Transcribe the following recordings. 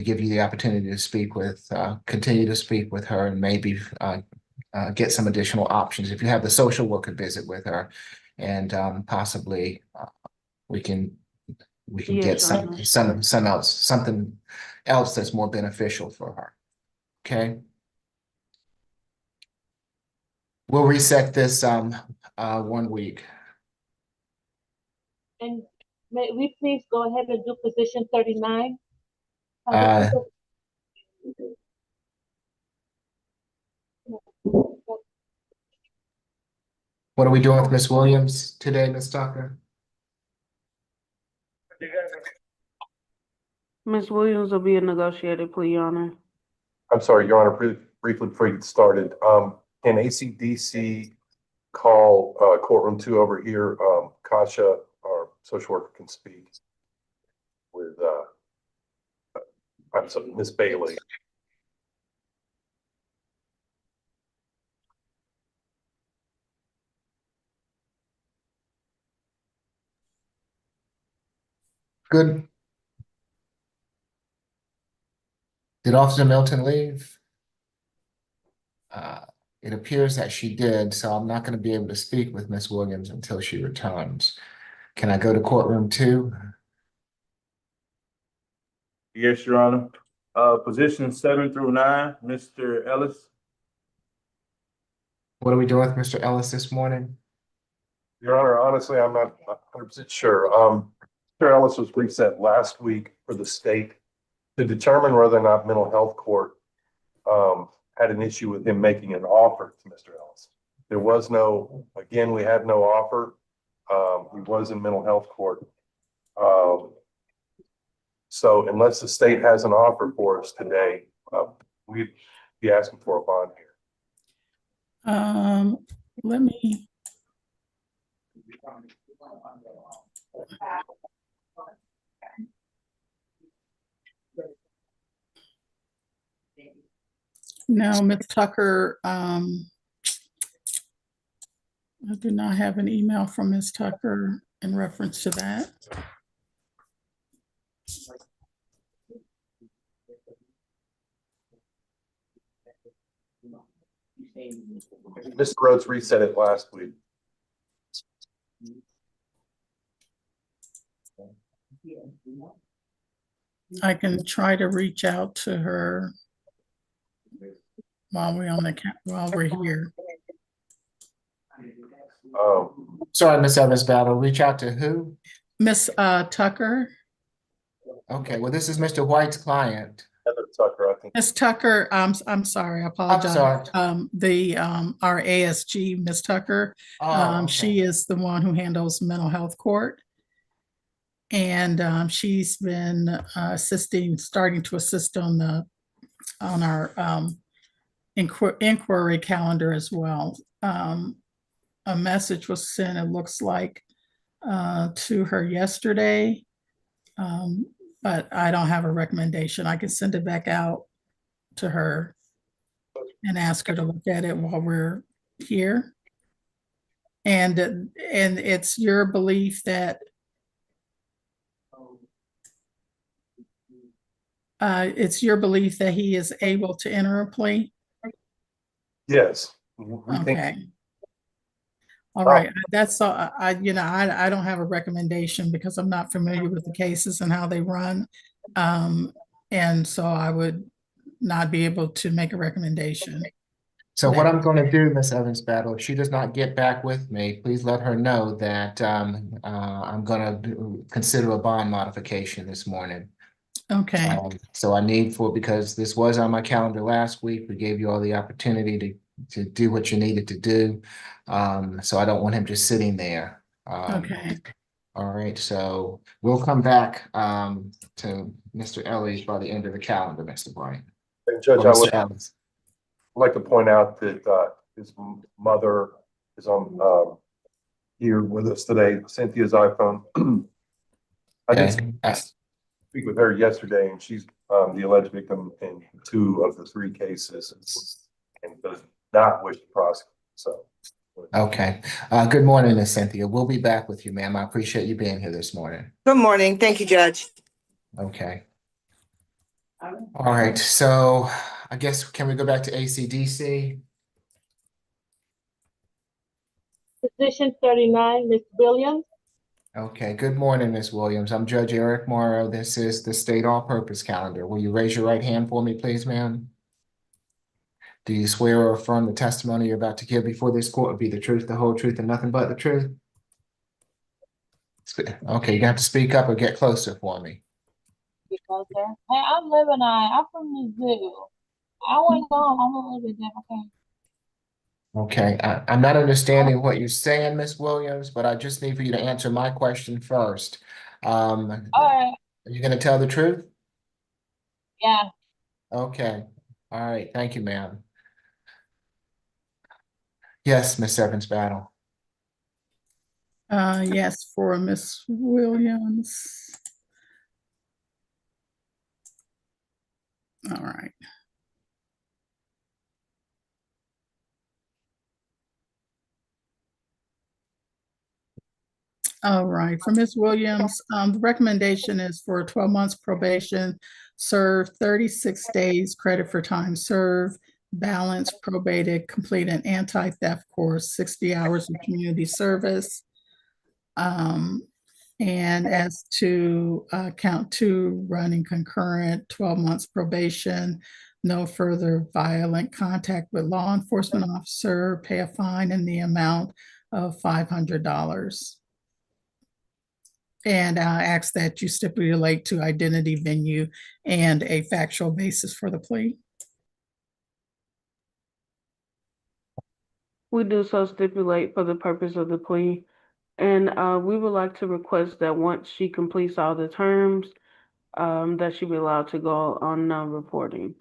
give you the opportunity to speak with, continue to speak with her and maybe get some additional options. If you have the social worker visit with her and possibly we can get Yes, Your Honor. something else that's more beneficial for her. Okay. We'll reset this 1 week. And may we please go ahead and do position 39? Uh, what are we doing with Miss Williams today, Miss Tucker? Ms. Williams will be a negotiated plea, Your Honor. I'm sorry, Your Honor, briefly before you get started, can ACDC call courtroom 2 over here? Kasha, our social worker, can speak with I'm sorry, Miss Bailey. Good. Did Officer Milton leave? It appears that she did, so I'm not going to be able to speak with Miss Williams until she returns. Can I go to courtroom 2? Yes, Your Honor. Position 7 through 9, Mr. Ellis. What are we doing with Mr. Ellis this morning? Your Honor, honestly, I'm not 100% sure. Mr. Ellis was reset last week for the state to determine whether or not mental health court had an issue with him making an offer to Mr. Ellis. There was no, again, we had no offer. He was in mental health court. So unless the state has an offer for us today, we'd be asking for a bond here. Let me. No, Ms. Tucker, I do not have an email from Ms. Tucker in reference to that. Mr. Rhodes reset it last week. I can try to reach out to her while we're here. Sorry, Miss Evans Battle. Reach out to who? Miss Tucker. Okay, well, this is Mr. White's client. Heather Tucker, I think. Miss Tucker, I'm sorry, I apologize. I'm Our ASG, Miss Tucker, okay. she is the one who handles mental health court. And she's been starting to assist on our inquiry calendar as well. A message was sent, it looks like, to her yesterday, but I don't have a recommendation. I can send it back out to her and ask her to look at it while we're here. And it's your belief that he is able to enter a plea? Yes. Okay. All right. That's all. I don't have a recommendation because I'm not familiar with the cases and how they run. And so I would not be able to make a recommendation. So what I'm going to do, Miss Evans Battle, if she does not get back with me, please let her know that I'm going to consider a bond modification this morning. Okay. So I need because this was on my calendar last week. We gave you all the opportunity to do what you needed to do. So I don't want him just sitting there. Okay. All right. So we'll come back to Mr. Ellis by the end of the calendar, Mr. Brian. And Judge, I would like to point out that his mother is on here with us today, Cynthia's iPhone. I did speak with her yesterday, and she's the alleged victim in 2 of the 3 cases and does not wish to prosecute. So, okay. Good morning, Miss Cynthia. We'll be back with you, ma'am. I appreciate you being here this morning. Good morning. Thank you, Judge. Okay. All right, so I guess can we go back to ACDC? Position 39, Ms. Williams. Okay, good morning, Ms. Williams. I'm Judge Eric Morrow. This is the state all-purpose calendar. Will you raise your right hand for me, please, ma'am? Do you swear or affirm the testimony you're about to give before this court will be the truth, the whole truth, and nothing but the truth? Okay, you have to speak up or get closer for me. Because there. Hey, I'm Lebanon. I'm from the zoo. I want to go. I'm a little bit different. Okay, I'm not understanding what you're saying, Ms. Williams, but I just need for you to answer my question first. All right. Are you going to tell the truth? Yeah. Okay, all right, thank you, ma'am. Yes, Ms. Evans Battle. Yes, for Miss Williams. All right. All right, for Ms. Williams, the recommendation is for 12 months probation, serve 36 days credit for time served, balance probated, complete an anti-theft course, 60 hours of community service. And as to count two, running concurrent, 12 months probation, no further violent contact with law enforcement officer, pay a fine in the amount of $500. And I ask that you stipulate to identity, venue, and a factual basis for the plea. We do so stipulate for the purpose of the plea. And we would like to request that once she completes all the terms, that she be allowed to go on reporting.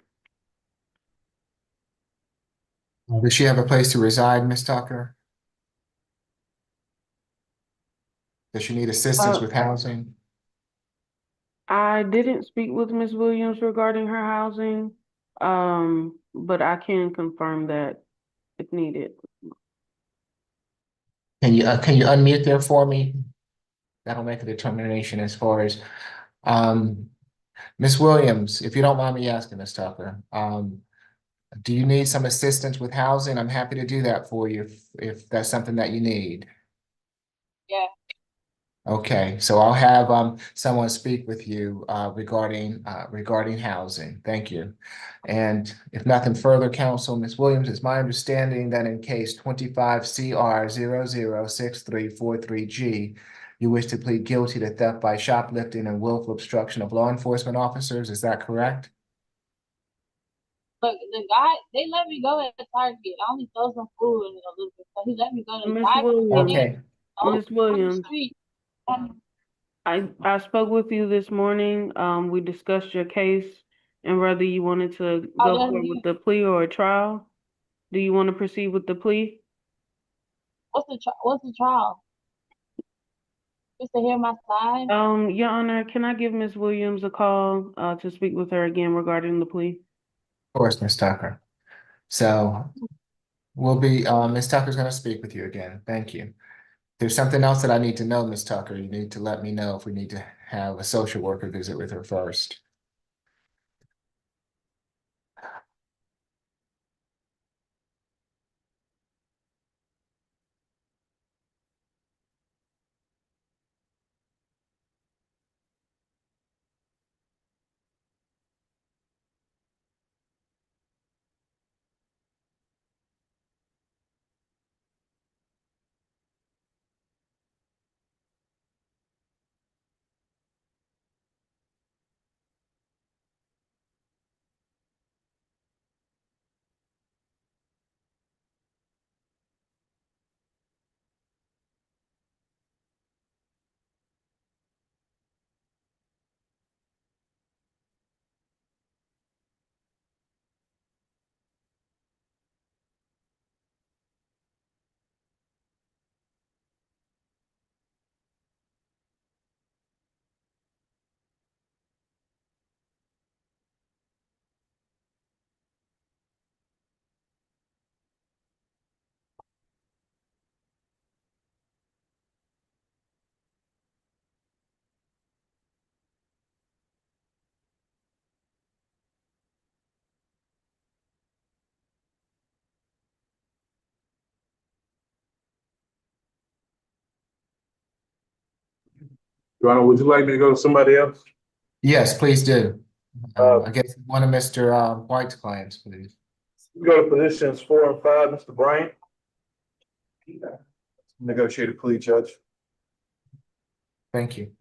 Does she have a place to reside, Ms. Tucker? Does she need assistance with housing? I didn't speak with Ms. Williams regarding her housing, but I can confirm that if needed. Can you unmute there for me? That'll make a determination as far as Ms. Williams, if you don't mind me asking, Ms. Tucker, do you need some assistance with housing? I'm happy to do that for you if that's something that you need. Yeah. Okay, so I'll have someone speak with you regarding housing. Thank you. And if nothing further, counsel, Ms. Williams, it's my understanding that in case 25 CR 006343G, you wish to plead guilty to theft by shoplifting and willful obstruction of law enforcement officers. Is that correct? Look, the guy, they let me go at Target. I only stole some food and a little bit, so he let me go to Ms. Target. Williams, Okay, Ms. Williams, Street. I spoke with you this morning. We discussed your case and whether you wanted to go forward with the plea or a trial. Do you want to proceed with the plea? What's the trial? Just to hear my side? Your Honor, can I give Ms. Williams a call to speak with her again regarding the plea? of course, Ms. Tucker. So Ms. Tucker's going to speak with you again. Thank you. There's something else that I need to know, Ms. Tucker. You need to let me know if we need to have a social worker visit with her first. Your Honor, would you like me to go to somebody else? Yes, please do. Uh, I guess one of Mr. White's clients, please. We go to positions 4 and 5, Mr. Bryant. Negotiated plea, Judge. Thank you.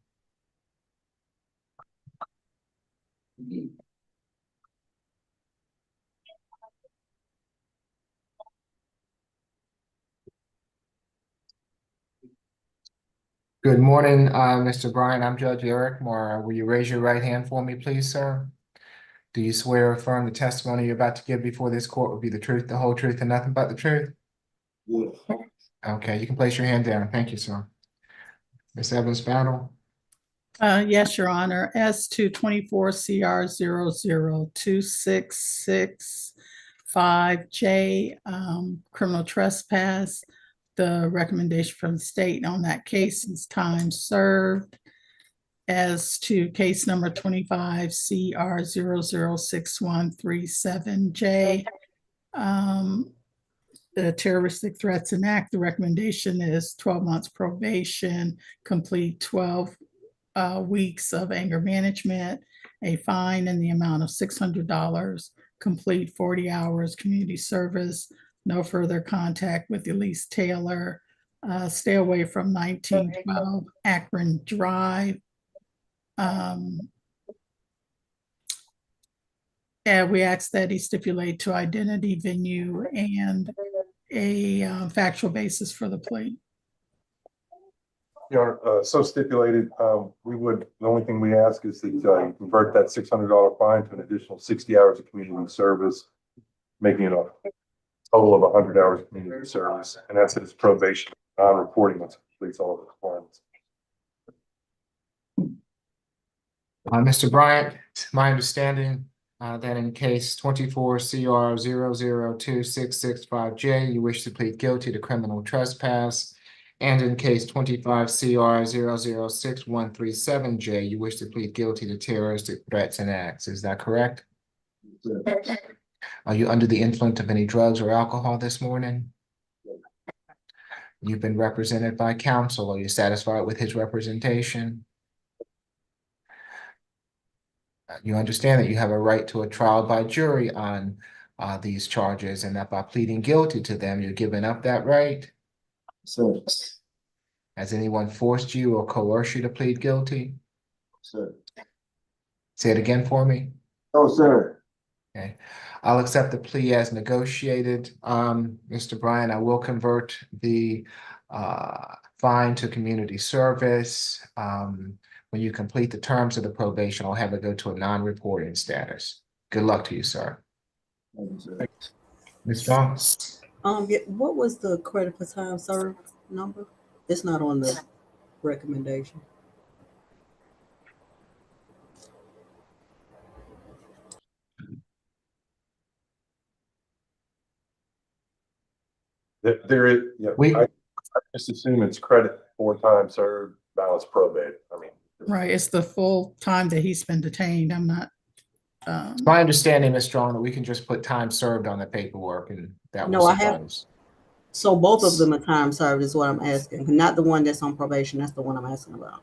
Good morning, Mr. Bryan. I'm Judge Eric Moore. Will you raise your right hand for me, please, sir? Do you swear or affirm the testimony you're about to give before this court will be the truth, the whole truth, and nothing but the truth? Yes. Okay, you can place your hand down. Thank you, sir. Ms. Evans Battle? Yes, Your Honor. As to 24 CR 0026665J, criminal trespass, the recommendation from the state on that case is time served. As to case number 25 CR 006137J, the terroristic threats enact, the recommendation is 12 months probation, complete 12 weeks of anger management, a fine in the amount of $600, complete 40 hours community service, no further contact with Elise Taylor, stay away from 1912 Akron Drive. And we ask that he stipulate to identity, venue, and a factual basis for the plea. Your Honor, so stipulated, the only thing we ask is that you convert that $600 fine to an additional 60 hours of community service, making it a total of 100 hours of community service, and that's his probation, non-reporting once it completes all of the requirements. Mr. Bryant, it's my understanding that in case 24 CR 0026665J, you wish to plead guilty to criminal trespass. And in case 25 CR 006137J, you wish to plead guilty to terroristic threats and acts. Is that correct? Yes. Are you under the influence of any drugs or alcohol this morning? You've been represented by counsel. Are you satisfied with his representation? You understand that you have a right to a trial by jury on these charges, and that by pleading guilty to them, you're giving up that right? Sir. Has anyone forced you or coerced you to plead guilty? Sir. Say it again for me. No, sir. Okay. I'll accept the plea as negotiated. Mr. Bryan, I will convert the fine to community service. When you complete the terms of the probation, I'll have it go to a non-reporting status. Good luck to you, sir. Thank you, sir. Ms. Strong? Yeah, what was the credit for time served number? It's not on the recommendation. There is, yeah, I just assume it's credit for time served, balance probated. I mean. Right, it's the full time that he's been detained. I'm not. It's my understanding, Ms. Strong, that we can just put time served on the paperwork and that No, will I have- suffice. So both of them are time served is what I'm asking, not the one that's on probation. That's the one I'm asking about.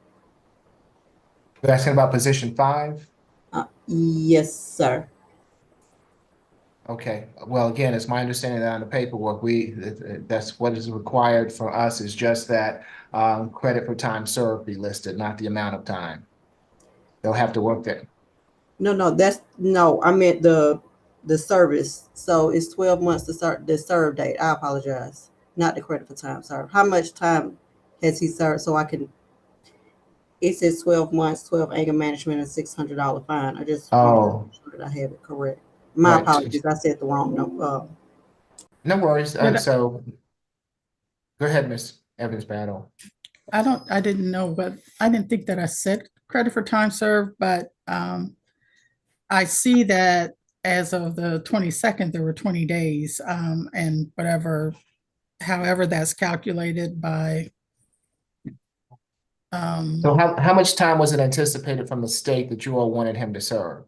You're asking about position 5? Yes, sir. Okay, well, again, it's my understanding that on the paperwork, that's what is required for us is just that credit for time served be listed, not the amount of time. They'll have to work that. No, I meant the service. So it's 12 months to start the serve date. I apologize. Not the credit for time served. How much time has he served? So I can, it says 12 months, 12 anger management, and $600 fine. I just want to make sure that I have it correct. My Right. apologies. I said the wrong number. No worries. But- So go ahead, Ms. Evans Battle. I didn't know, but I didn't think that I said credit for time served, but I see that as of the 22nd, there were 20 days, and however that's calculated by. So how much time was it anticipated from the state that you all wanted him to serve?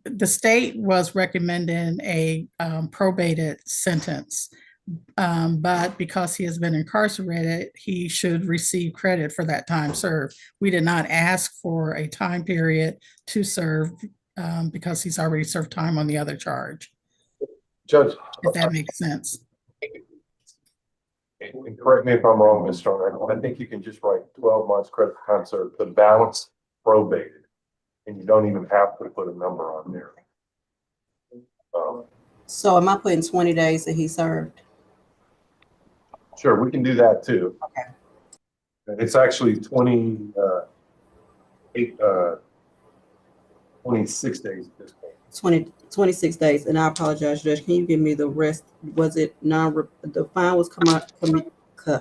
The state was recommending a probated sentence, But because he has been incarcerated, he should receive credit for that time served. We did not ask for a time period to serve because he's already served time on the other charge, Judge, if that makes sense. and correct me if I'm wrong, Ms. Strong, I think you can just write 12 months credit for time served, the balance probated, and you don't even have to put a number on there. So am I putting 20 days that he served? Sure, we can do that too. Okay. It's actually 26 days at this point. 26 days, and I apologize, Judge. Can you give me the rest? Was it the fine was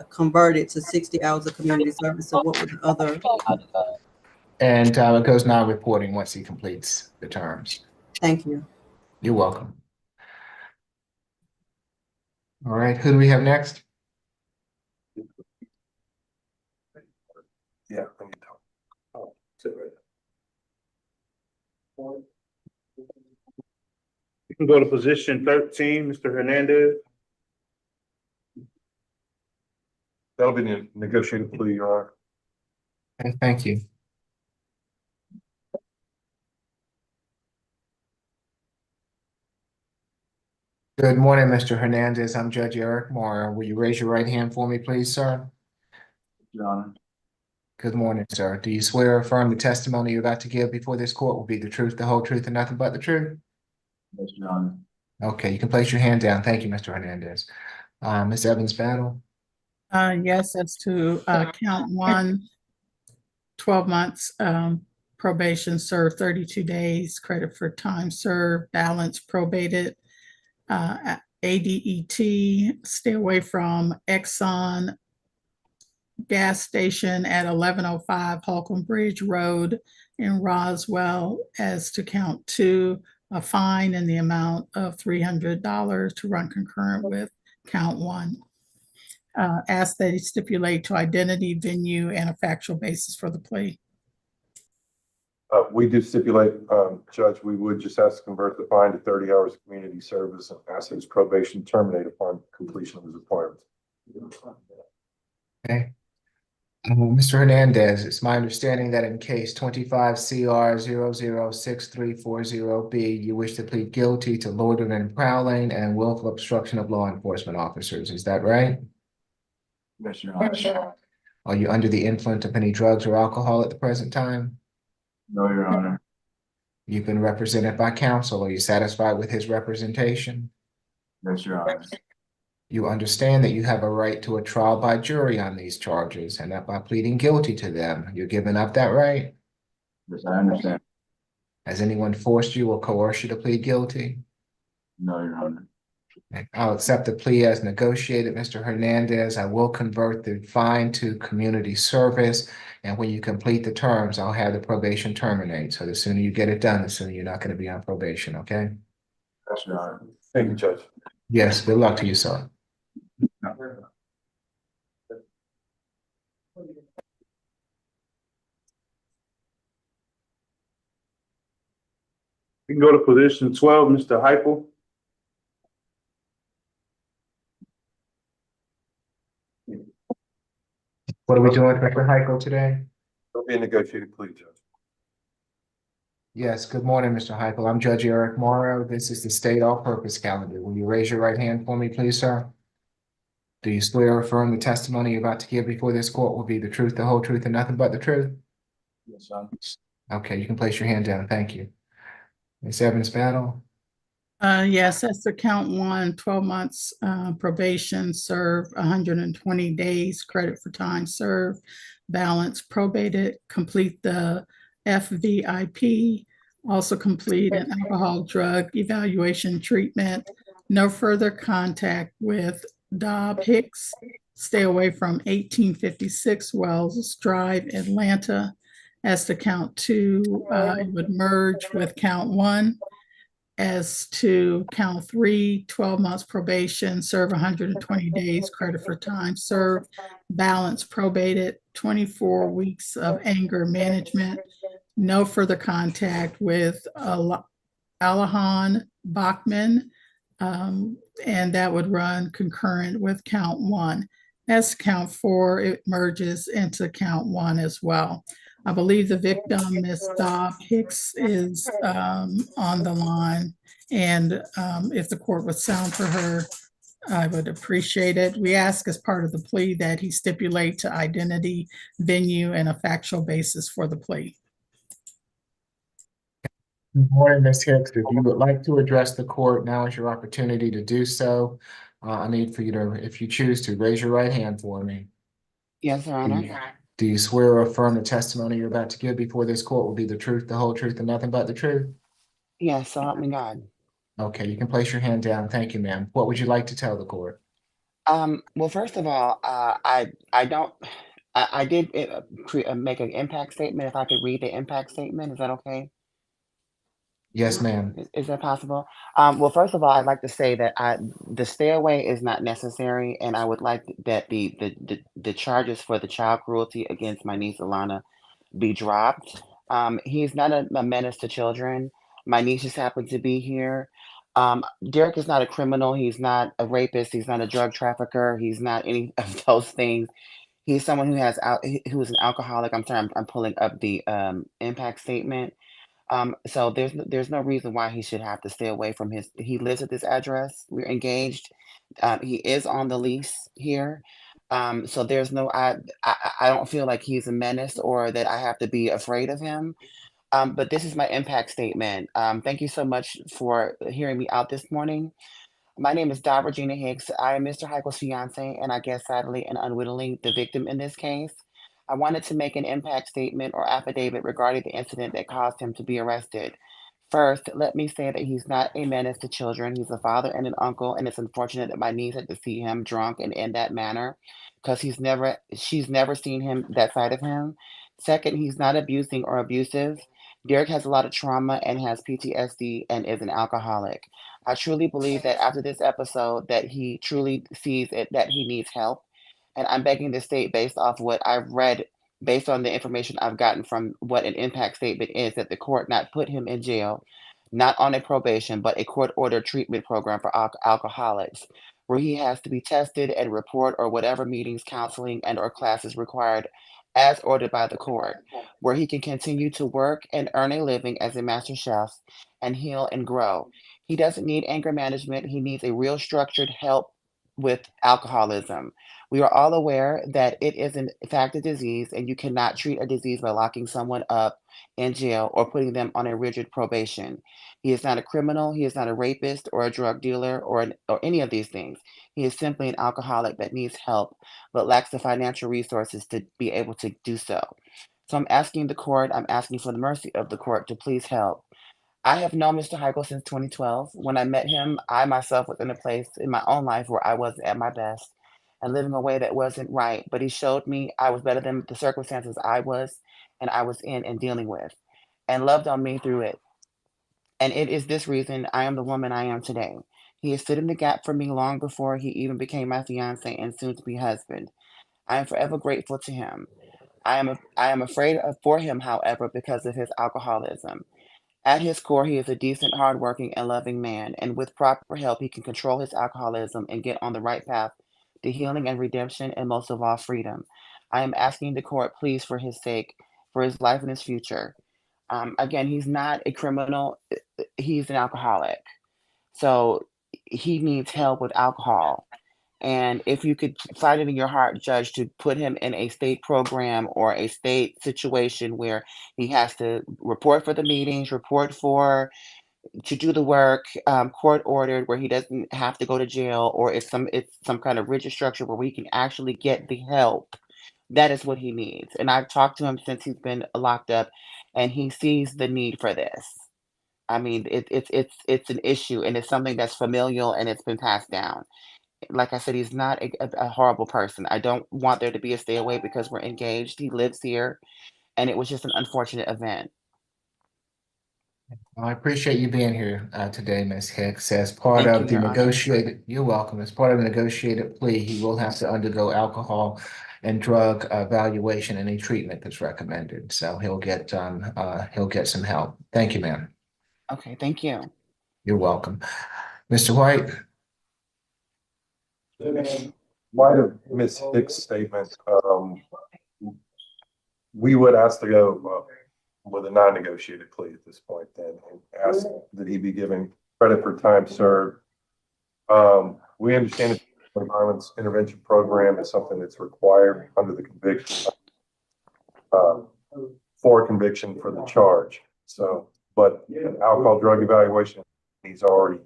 converted to 60 hours of community service? So what was the other? And it goes non-reporting once he completes the terms. Thank you. You're welcome. All right, who do we have next? Yeah. I need to- oh, sit right there. You can go to position 13, Mr. Hernandez. That'll be the negotiated plea, Your Honor. Okay, thank you. Good morning, Mr. Hernandez. I'm Judge Eric Morrow. Will you raise your right hand for me, please, sir? Your Honor. Good morning, sir. Do you swear or affirm the testimony you're about to give before this court will be the truth, the whole truth, and nothing but the truth? Yes, Your Honor. Okay, you can place your hand down. Thank you, Mr. Hernandez. Ms. Evans Battle? Yes, as to count one, 12 months probation, served 32 days, credit for time served, balance probated. ADET, stay away from Exxon gas station at 1105 Holcomb Bridge Road in Roswell. As to count two, a fine in the amount of $300 to run concurrent with count one. Ask that he stipulate to identity, venue, and a factual basis for the plea. We do stipulate, Judge, we would just ask to convert the fine to 30 hours of community service and ask his probation terminate upon completion of his appointment. Okay. Mr. Hernandez, it's my understanding that in case 25 CR 006340B, you wish to plead guilty to loitering and prowling and willful obstruction of law enforcement officers. Is that right? Yes, Your Honor. Are you under the influence of any drugs or alcohol at the present time? No, Your Honor. You've been represented by counsel. Are you satisfied with his representation? Yes, Your Honor. You understand that you have a right to a trial by jury on these charges and that by pleading guilty to them, you're giving up that right? Yes, I understand. Has anyone forced you or coerced you to plead guilty? No, Your Honor. I'll accept the plea as negotiated, Mr. Hernandez. I will convert the fine to community service. And when you complete the terms, I'll have the probation terminate. So the sooner you get it done, the sooner you're not going to be on probation, okay? Yes, Your Honor. Thank you, Judge. Yes, good luck to you, sir. You can go to position 12, Mr. Hypel. What are we doing with Mr. Heiko today? It'll be a negotiated plea, Judge. Yes, good morning, Mr. Heiko. I'm Judge Eric Morrow. This is the state all-purpose calendar. Will you raise your right hand for me, please, sir? Do you swear or affirm the testimony you're about to give before this court will be the truth, the whole truth, and nothing but the truth? Yes, Your Honor. Okay, you can place your hand down. Thank you. Ms. Evans Battle? Yes, that's to count one, 12 months probation, serve 120 days, credit for time served, balance probated, complete the FVIP, also complete an alcohol drug evaluation treatment, no further contact with Dobb Hicks, stay away from 1856 Wells Drive, Atlanta. As to count two, it would merge with count one. As to count three, 12 months probation, serve 120 days, credit for time served, balance probated, 24 weeks of anger management, no further contact with Alahan Bachman, And that would run concurrent with count 1. As count 4, it merges into count 1 as well. I believe the victim, Ms. Dobb Hicks, is on the line. And if the court would sound for her, I would appreciate it. We ask as part of the plea that he stipulate to identity, venue, and a factual basis for the plea. Good morning, Ms. Hicks. If you would like to address the court, now is your opportunity to do so. I need for you to, if you choose to, raise your right hand for me. Yes, Your Honor. Do you swear or affirm the testimony you're about to give before this court will be the truth, the whole truth, and nothing but the truth? Yes, so help me God. Okay, you can place your hand down. Thank you, ma'am. What would you like to tell the court? Well, first of all, I did make an impact statement. If I could read the impact statement, is that okay? Yes, ma'am. Is that possible? Well, first of all, I'd like to say that the stay away is not necessary, and I would like that the charges for the child cruelty against my niece Alana be dropped. He's not a menace to children. My niece just happened to be here. Derek is not a criminal. He's not a rapist. He's not a drug trafficker. He's not any of those things. He's someone who is an alcoholic. I'm sorry, I'm pulling up the impact statement. So there's no reason why he should have to stay away from he lives at this address. We're engaged. He is on the lease here. So there's no, I don't feel like he's a menace or that I have to be afraid of him. But this is my impact statement. Thank you so much for hearing me out this morning. My name is Dot Regina Hicks. I am Mr. Heichel's fiance, and I guess sadly and unwittingly the victim in this case. I wanted to make an impact statement or affidavit regarding the incident that caused him to be arrested. First, let me say that he's not a menace to children. He's a father and an uncle, and it's unfortunate that my niece had to see him drunk and in that manner because she's never seen him that side of him. Second, he's not abusing or abusive. Derek has a lot of trauma and has PTSD and is an alcoholic. I truly believe that after this episode that he truly sees it that he needs help. And I'm begging the state based off what I've read, based on the information I've gotten from what an impact statement is, that the court not put him in jail, not on a probation, but a court-ordered treatment program for alcoholics, where he has to be tested and report or whatever meetings, counseling, and or classes required as ordered by the court, where he can continue to work and earn a living as a master chef and heal and grow. He doesn't need anger management. He needs a real structured help with alcoholism. We are all aware that it is in fact a disease, and you cannot treat a disease by locking someone up in jail or putting them on a rigid probation. He is not a criminal. He is not a rapist or a drug dealer or any of these things. He is simply an alcoholic that needs help but lacks the financial resources to be able to do so. So I'm asking for the mercy of the court to please help. I have known Mr. Heichel since 2012. When I met him, I myself was in a place in my own life where I wasn't at my best and living a way that wasn't right. But he showed me I was better than the circumstances I was in and dealing with, and loved on me through it. And it is this reason I am the woman I am today. He has stood in the gap for me long before he even became my fiance and soon to be husband. I am forever grateful to him. I am afraid for him, however, because of his alcoholism. At his core, he is a decent, hardworking, and loving man, and with proper help, he can control his alcoholism and get on the right path to healing and redemption, and most of all, freedom. I am asking the court, please, for his sake, for his life and his future. Again, he's not a criminal, he's an alcoholic. So he needs help with alcohol. And if you could find it in your heart, Judge, to put him in a state program or a state situation where he has to report for the meetings, to do the work, court ordered, where he doesn't have to go to jail, or it's some kind of rigid structure where he can actually get the help. That is what he needs. And I've talked to him since he's been locked up, and he sees the need for this. I mean, it's an issue, and it's something that's familial, and it's been passed down. Like I said, he's not a horrible person. I don't want there to be a stay away because we're engaged. He lives here, and it was just an unfortunate event. I appreciate you being here today, Ms. Hicks. As part Thank of you, the Your Honor. negotiated, you're welcome. As part of the negotiated plea, he will have to undergo alcohol and drug evaluation and any treatment that's recommended. So he'll get some help. Thank you, ma'am. Okay, thank you. You're welcome. Mr. White? In light of Ms. Hicks' statement, we would ask to go with a non-negotiated plea at this point then, and ask that he be given credit for time served. We understand that the violence intervention program is something that's required under the conviction for conviction for the charge. So, but alcohol drug evaluation, he's already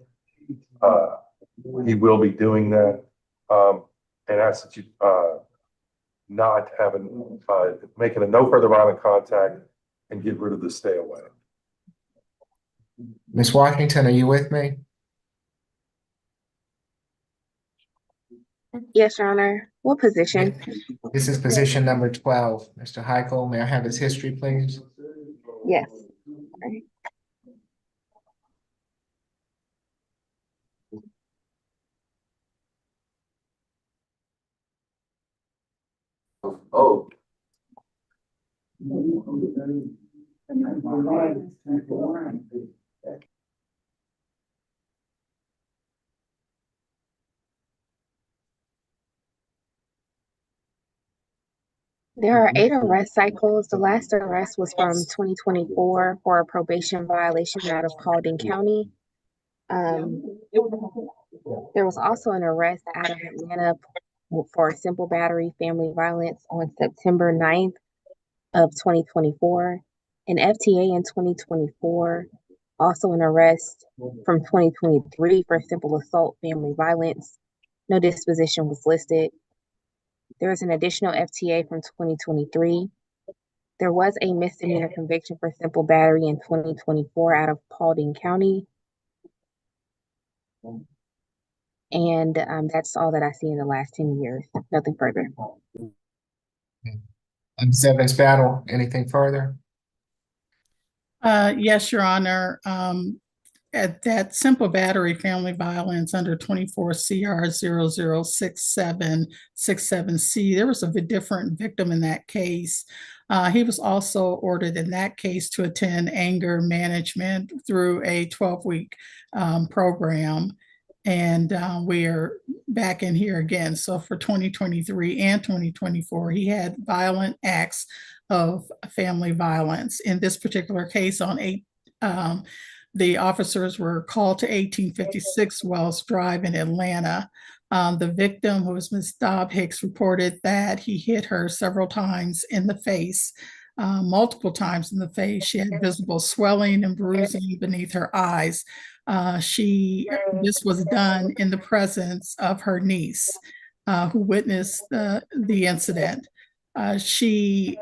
he will be doing that. And ask that you not having making a no further violent contact and get rid of the stay away. Ms. Washington, are you with me? Yes, Your Honor. What position? This is position number 12. Mr. Heichel, may I have his history, please? Yes. Right. Oh. There are 8 arrest cycles. The last arrest was from 2024 for a probation violation out of Paulding County. There was also an arrest out of Atlanta for simple battery family violence on September 9th of 2024. An FTA in 2024, also an arrest from 2023 for simple assault family violence. No disposition was listed. There was an additional FTA from 2023. There was a misdemeanor conviction for simple battery in 2024 out of Paulding County. And that's all that I see in the last 10 years. Nothing further. Ms. Evans Battle, anything further? Yes, Your Honor. At that simple battery family violence under 24 CR 006767C, there was a different victim in that case. He was also ordered in that case to attend anger management through a 12-week program. And we are back in here again. So for 2023 and 2024, he had violent acts of family violence. In this particular case, the officers were called to 1856 Wells Drive in Atlanta. The victim, who was Ms. Dobb Hicks, reported that he hit her several times in the face, multiple times in the face. She had visible swelling and bruising beneath her eyes. This was done in the presence of her niece, who witnessed the incident. She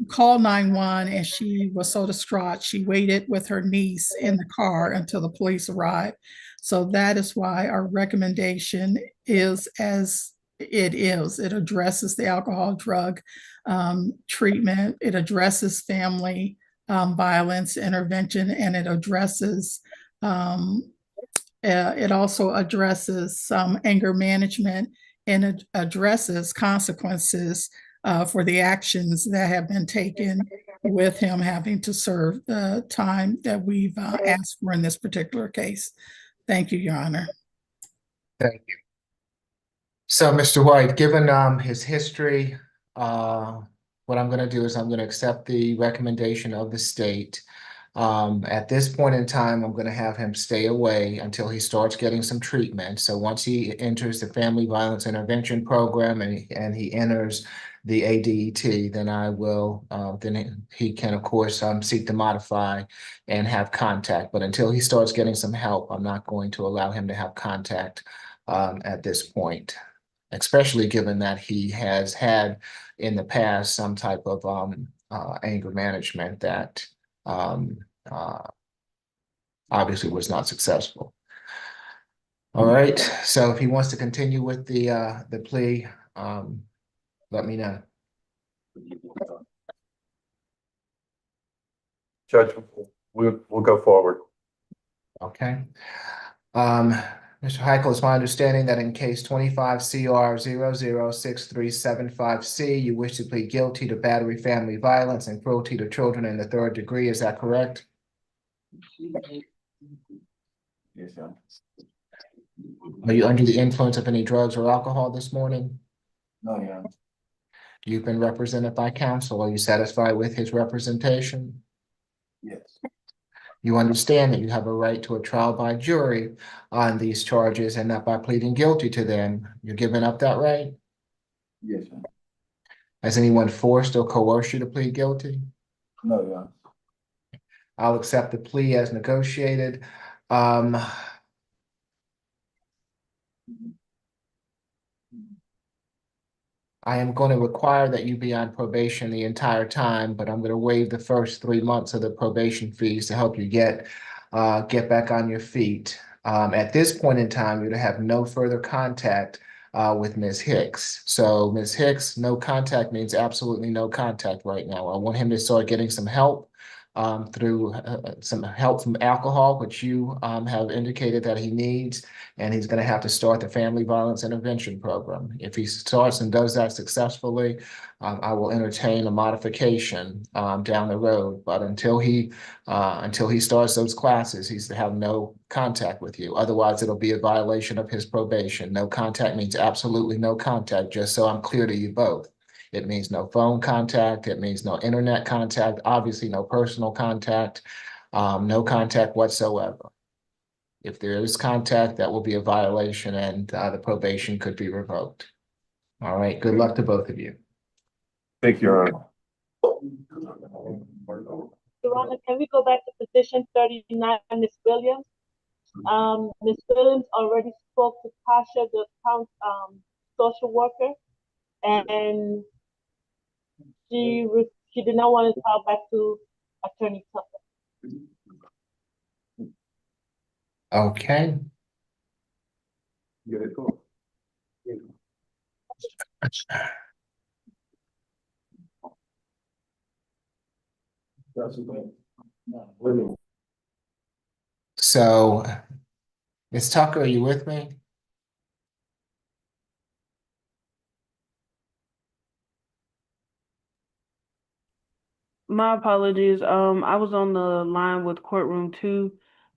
called 911 and she was so distraught, she waited with her niece in the car until the police arrived. So that is why our recommendation is as it is. It addresses the alcohol drug treatment. It addresses family violence intervention, and it addresses it also addresses some anger management, and it addresses consequences for the actions that have been taken with him having to serve the time that we've asked for in this particular case. Thank you, Your Honor. Thank you. So, Mr. White, given his history, what I'm going to do is I'm going to accept the recommendation of the state. At this point in time, I'm going to have him stay away until he starts getting some treatment. So once he enters the Family Violence Intervention Program and he enters the ADET, then I will, then he can, of course, seek to modify and have contact. But until he starts getting some help, I'm not going to allow him to have contact at this point, especially given that he has had in the past some type of anger management that obviously was not successful. All right, so if he wants to continue with the plea, let me know. Judge, we'll go forward. Okay. Mr. Heichel, it's my understanding that in case 25 CR 006375C, you wish to plead guilty to battery, family violence, and cruelty to children in the 3rd degree. Is that correct? Yes, Your Honor. Are you under the influence of any drugs or alcohol this morning? No, Your Honor. You've been represented by counsel. Are you satisfied with his representation? Yes. You understand that you have a right to a trial by jury on these charges and that by pleading guilty to them, you're giving up that right? Yes, Your Honor. Has anyone forced or coerced you to plead guilty? No, Your Honor. I'll accept the plea as negotiated. I am going to require that you be on probation the entire time, but I'm going to waive the first 3 months of the probation fees to help you get back on your feet. At this point in time, you're to have no further contact with Ms. Hicks. So Ms. Hicks, no contact means absolutely no contact right now. I want him to start getting some help through some help from alcohol, which you have indicated that he needs. And he's going to have to start the Family Violence Intervention Program. If he starts and does that successfully, I will entertain a modification down the road. But until he starts those classes, he's to have no contact with you. Otherwise, it'll be a violation of his probation. No contact means absolutely no contact, just so I'm clear to you both. It means no phone contact. It means no internet contact, obviously no personal contact, no contact whatsoever. If there is contact, that will be a violation and the probation could be revoked. All right, good luck to both of you. Thank you, Your Honor. Your Honor, can we go back to petition 39, Ms. Williams? Ms. Williams already spoke to Tasha, the social worker, and she did not want to talk back to Attorney Tucker. Okay. Get it, cool. So, Ms. Tucker, are you with me? My apologies. I was on the line with courtroom 2,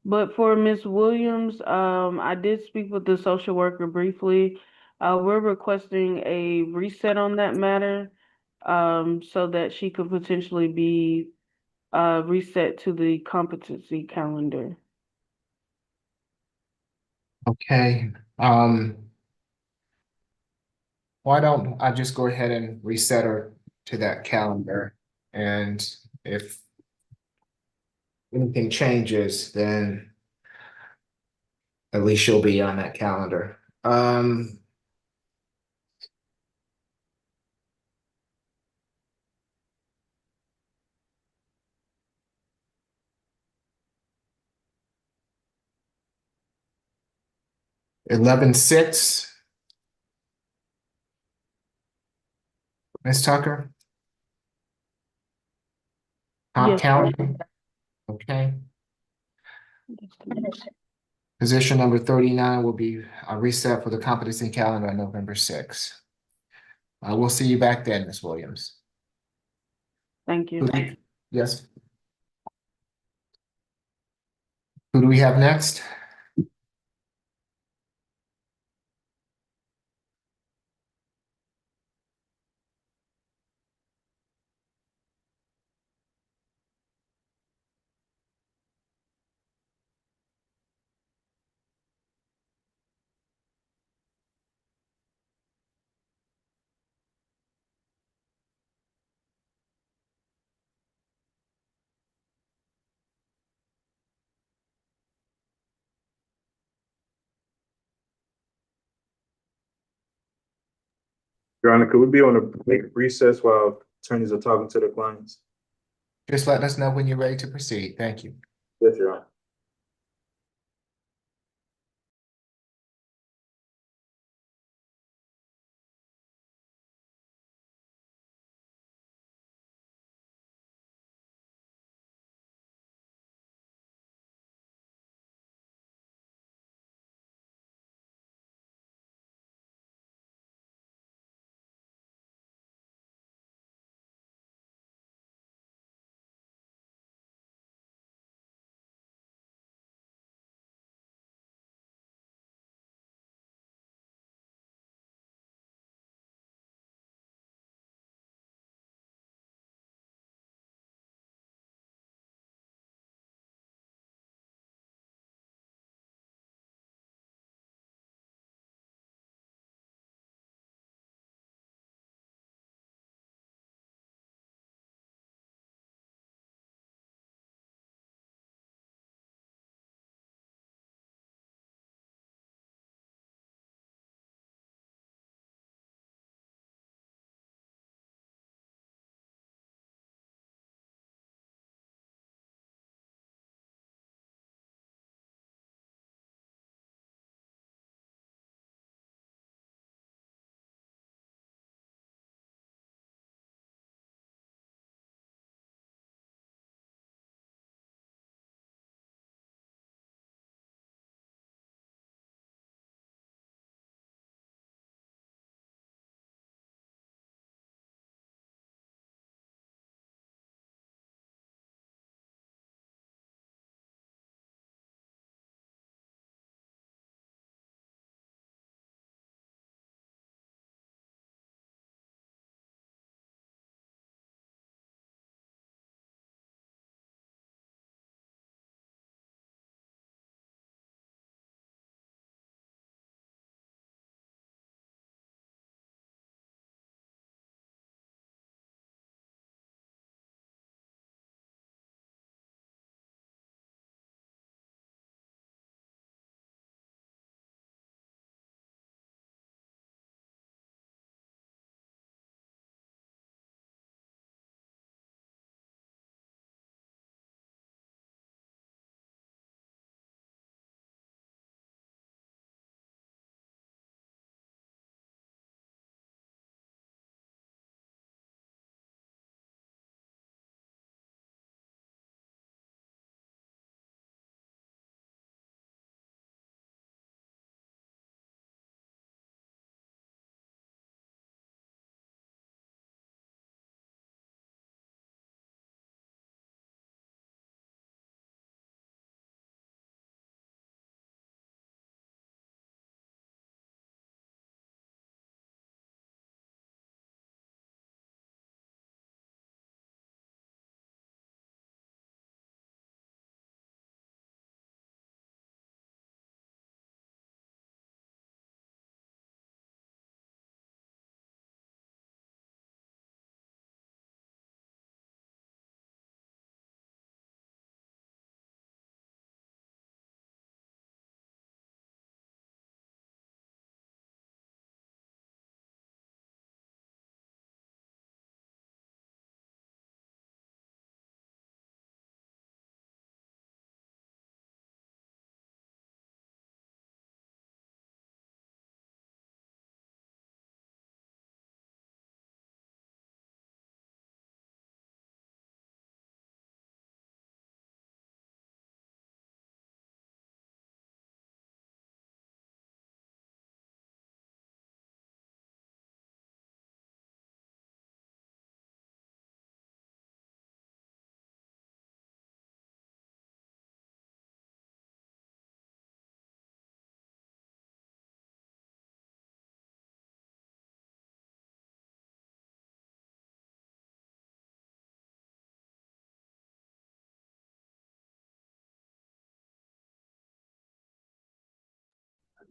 but for Ms. Williams, I did speak with the social worker briefly. We're requesting a reset on that matter, so that she could potentially be reset to the competency calendar. Okay. Why don't I just go ahead and reset her to that calendar? And if anything changes, then at least she'll be on that calendar. 11/6. Ms. Tucker? Yes, County? Okay. Position number 39 will be reset for the competency calendar on November 6th. We'll see you back then, Ms. Williams. thank you. Yes. Who do we have next? Your Honor, could we be on a recess while attorneys are talking to their clients? Just let us know when you're ready to proceed. Thank you. Yes, Your Honor.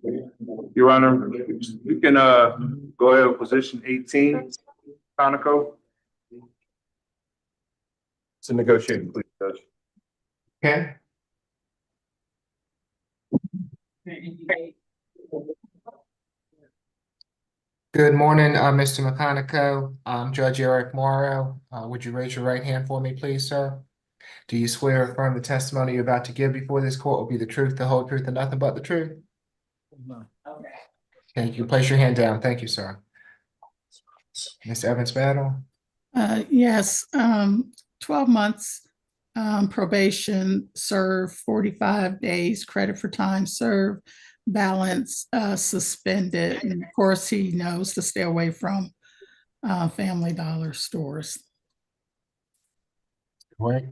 Your Honor, you can, go ahead with position 18, Conoco. It's a negotiating plea, Judge. Okay. Good morning, Mr. McConico. I'm Judge Eric Morrow. Would you raise your right hand for me, please, sir? Do you swear or affirm the testimony you're about to give before this court will be the truth, the whole truth, and nothing but the truth? No. Thank you. Place your hand down. Thank you, sir. Ms. Evans Battle? Yes, 12 months probation, served 45 days, credit for time served, balance suspended. And of course, he knows to stay away from Family Dollar stores. Right.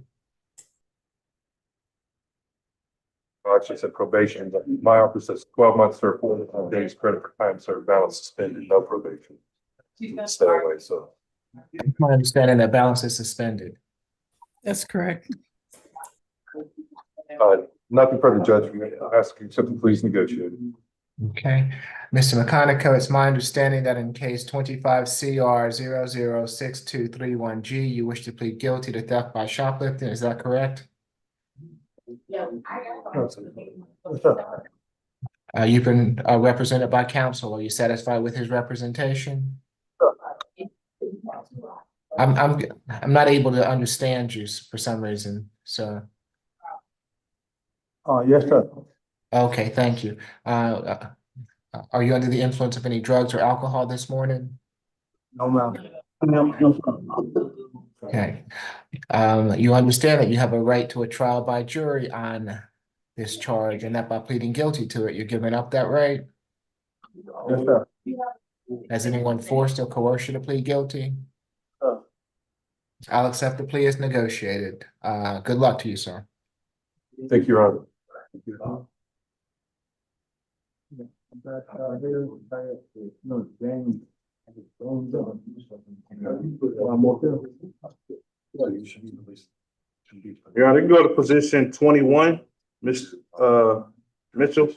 Well, actually said probation, but my office says 12 months or 45 days credit for time served, balance suspended, no probation. Stay away, so. It's my understanding that balance is suspended. That's correct. Nothing further, Judge. We ask you to please negotiate. Okay. Mr. McConico, it's my understanding that in case 25 CR 006231G, you wish to plead guilty to theft by shoplifting. Is that correct? You've been represented by counsel. Are you satisfied with his representation? I'm not able to understand you for some reason, so. Yes, sir. Okay, thank you. Are you under the influence of any drugs or alcohol this morning? No, ma'am. No, sir. Okay. You understand that you have a right to a trial by jury on this charge, and that by pleading guilty to it, you're giving up that right? Yes, sir. Has anyone forced or coerced you to plead guilty? I'll accept the plea as negotiated. Good luck to you, sir. Thank you, Your Honor. Your Honor, you can go to position 21, Ms. Mitchell.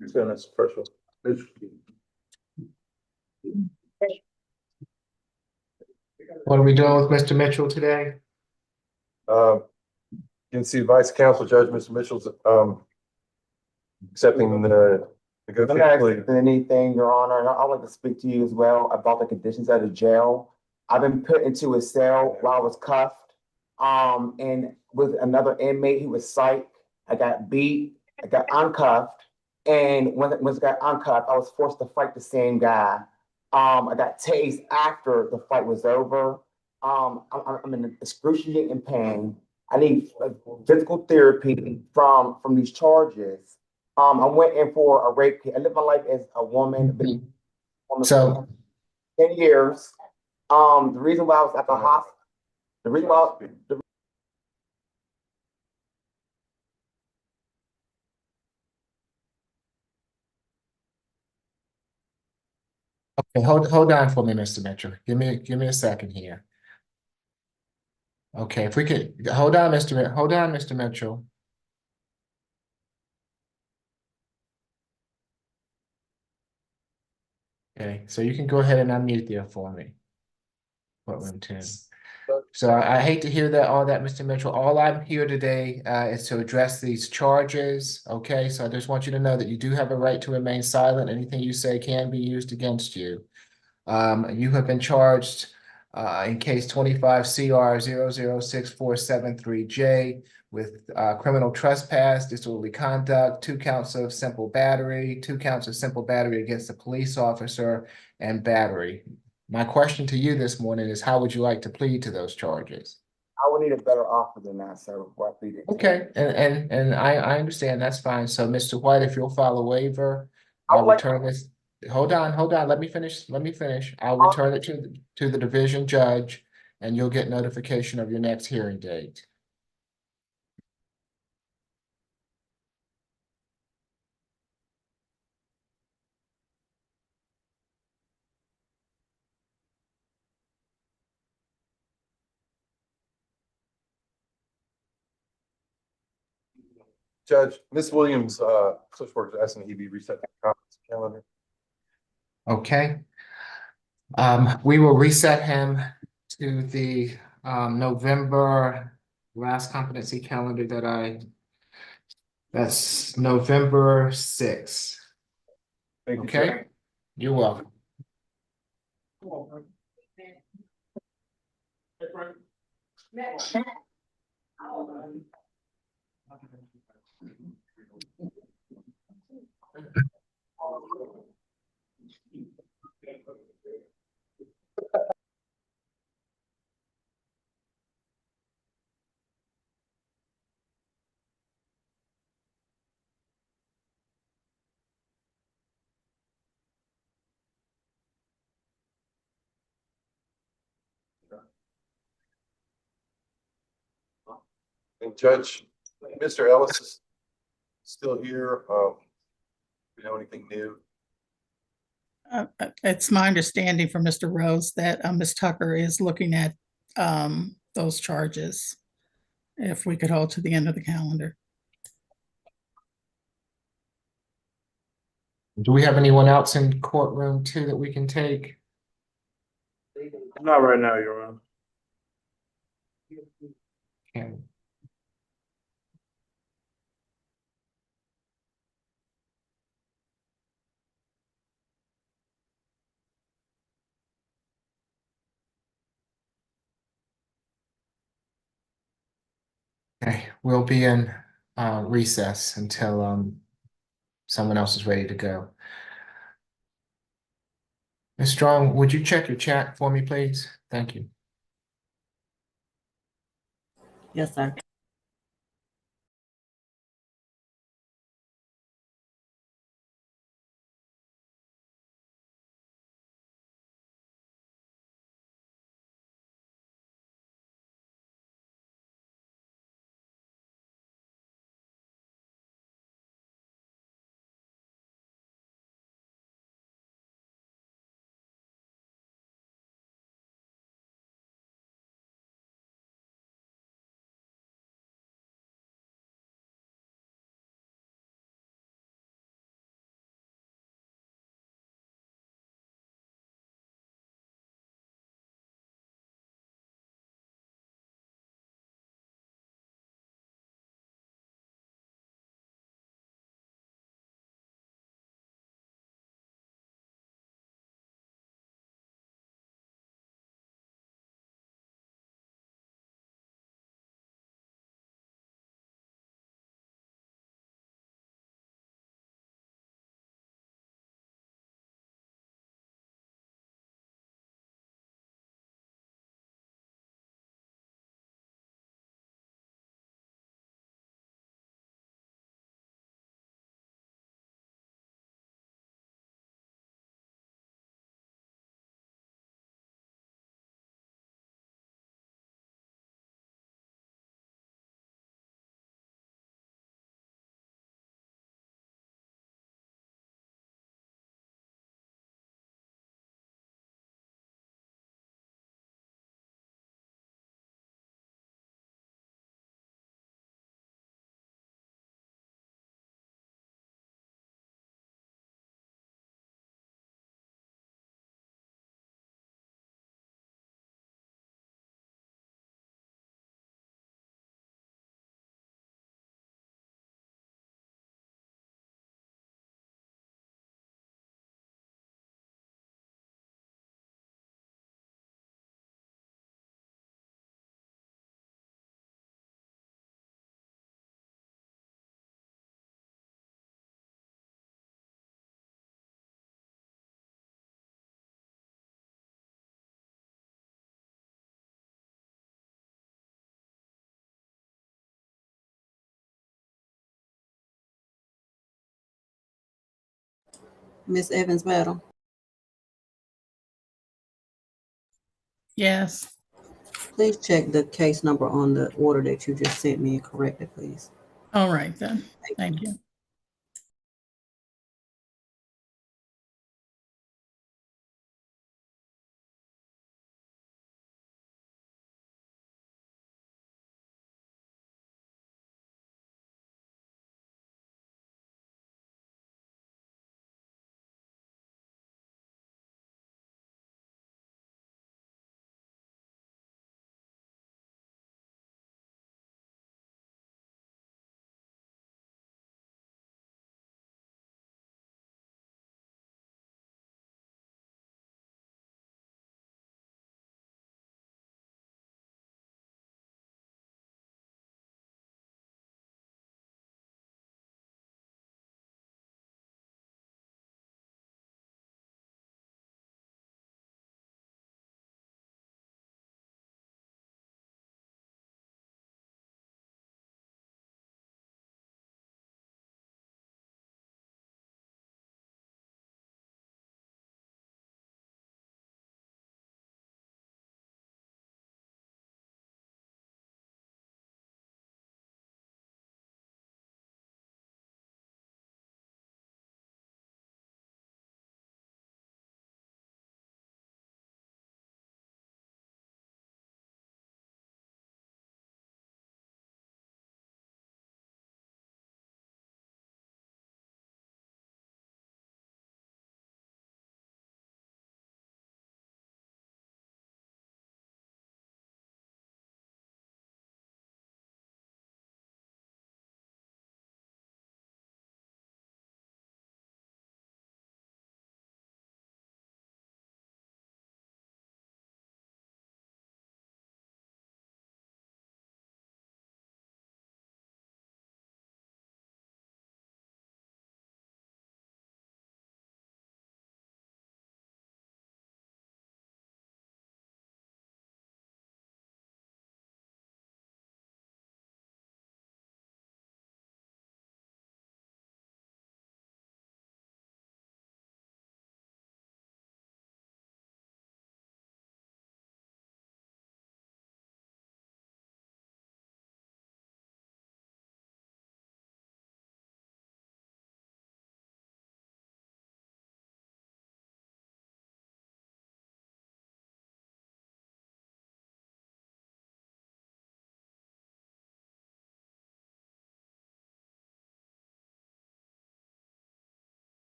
That's the first one. What are we doing with Mr. Mitchell today? You can see Vice Counsel Judge Mr. Mitchell's accepting the negotiation plea. Anything, Your Honor, and I'd like to speak to you as well about the conditions at the jail. I've been put into a cell while I was cuffed, and with another inmate who was psych. I got beat, I got uncuffed, and when I got uncuffed, I was forced to fight the same guy. I got tased after the fight was over. I'm in excruciating pain. I need physical therapy from these charges. I went in for a rape case. I lived my life as a woman. So 10 years. The reason why I was at the hospital, the reason why okay, hold on for me, Mr. Mitchell. Give me a second here. Okay, if we could hold on, Mr. Mitchell. Okay, so you can go ahead and unmute there for me. Courtroom 10. So I hate to hear all that, Mr. Mitchell. All I'm here today is to address these charges. Okay, so I just want you to know that you do have a right to remain silent. Anything you say can be used against you. You have been charged in case 25 CR 006473J with criminal trespass, disorderly conduct, 2 counts of simple battery, 2 counts of simple battery against a police officer, and battery. My question to you this morning is, how would you like to plead to those charges? I would need a better offer than that, sir, before I pleaded. Okay, and I understand, that's fine. So Mr. White, if you'll file a waiver, I would I'll like- return this. Hold on, let me finish. I'll return it to the division judge, and you'll get notification of your next hearing date. Judge, Ms. Williams, social worker is asking that he be reset the conference calendar. Okay. We will reset him to the November last competency calendar that's November 6th. Thank you, Okay, Judge. you're welcome. And Judge, Mr. Ellis is still here. You know anything new? It's my understanding from Mr. Rose that Ms. Tucker is looking at those charges. If we could hold to the end of the calendar. Do we have anyone else in courtroom 2 that we can take? Not right now, Your Honor. Okay. Okay, we'll be in recess until someone else is ready to go. Ms. Strong, would you check your chat for me, please? Thank you. Yes, sir. Miss Evans Battle. Yes. Please check the case number on the order that you just sent me and correct it, please. All right then. Thank you.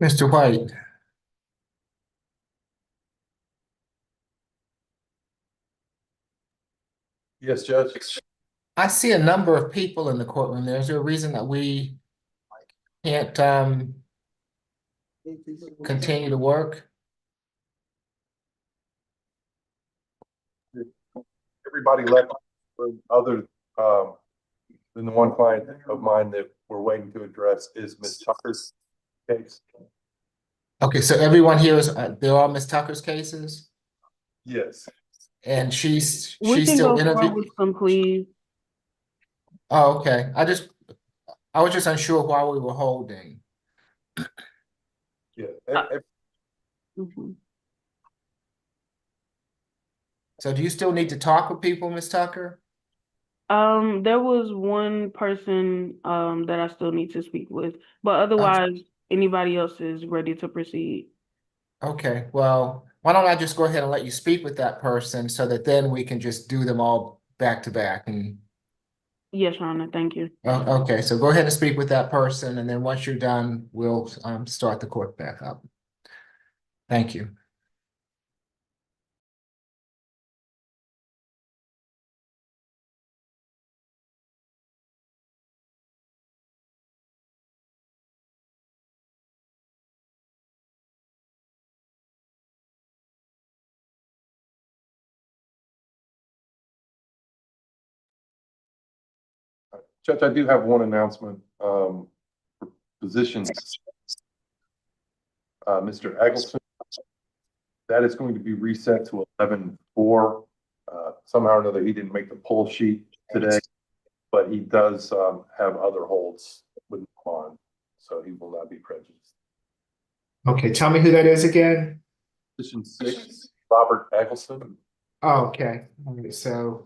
Mr. White, Yes, Judge. I see a number of people in the courtroom. Is there a reason that we can't continue to work? Everybody left, other, than the one client of mine that we're waiting to address is Ms. Tucker's case. Okay, so everyone here is, they're all Ms. Tucker's cases? Yes. And she's We can still go forward interviewing? with some pleas. Oh, okay. I was just unsure why we were holding. Yeah. Mhm. So do you still need to talk with people, Ms. Tucker? There was one person that I still need to speak with, but otherwise anybody else is ready to proceed. Okay, well, why don't I just go ahead and let you speak with that person so that then we can just do them all back to back and Yes, Your Honor, thank you. okay, so go ahead and speak with that person, and then once you're done, we'll start the court back up. Thank you. Judge, I do have one announcement, for positions. Mr. Eggleston, that is going to be reset to 11-4. Somehow or another, he didn't make the poll sheet today, but he does, have other holds with bond, so he will not be prejudiced. Okay, tell me who that is again. Position 6, Robert Eggleston. Oh, okay, all right, so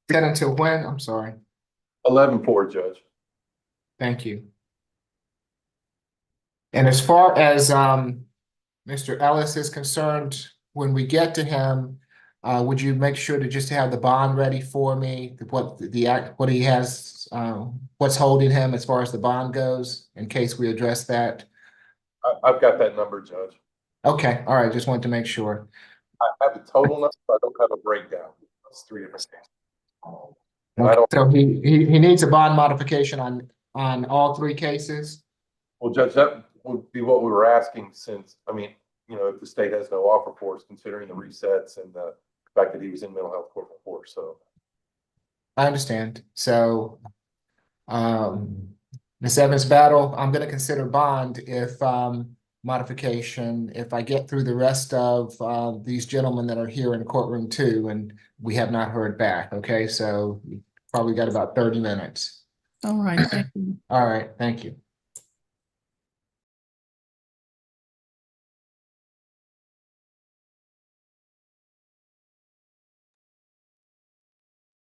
get until when? I'm sorry. 11-4, Judge. Thank you. And as far as Mr. Ellis is concerned, when we get to him, would you make sure to just have the bond ready for me? What he has, what's holding him as far as the bond goes, in case we address that? I've got that number, Judge. Okay, all right, just wanted to make sure. I have a total number, but I don't have a breakdown. It's 3 different things. Okay, so he needs a bond modification on all 3 cases? Well, Judge, that would be what we were asking since, I mean, you know, if the state has no offer for us, considering the resets and the fact that he was in mental health court before, so. I understand. So, Ms. Evans Battle, I'm gonna consider bond if, modification, if I get through the rest of, these gentlemen that are here in courtroom 2 and we have not heard back, okay? So we probably got about 30 minutes. All right, thank you. All right, thank you.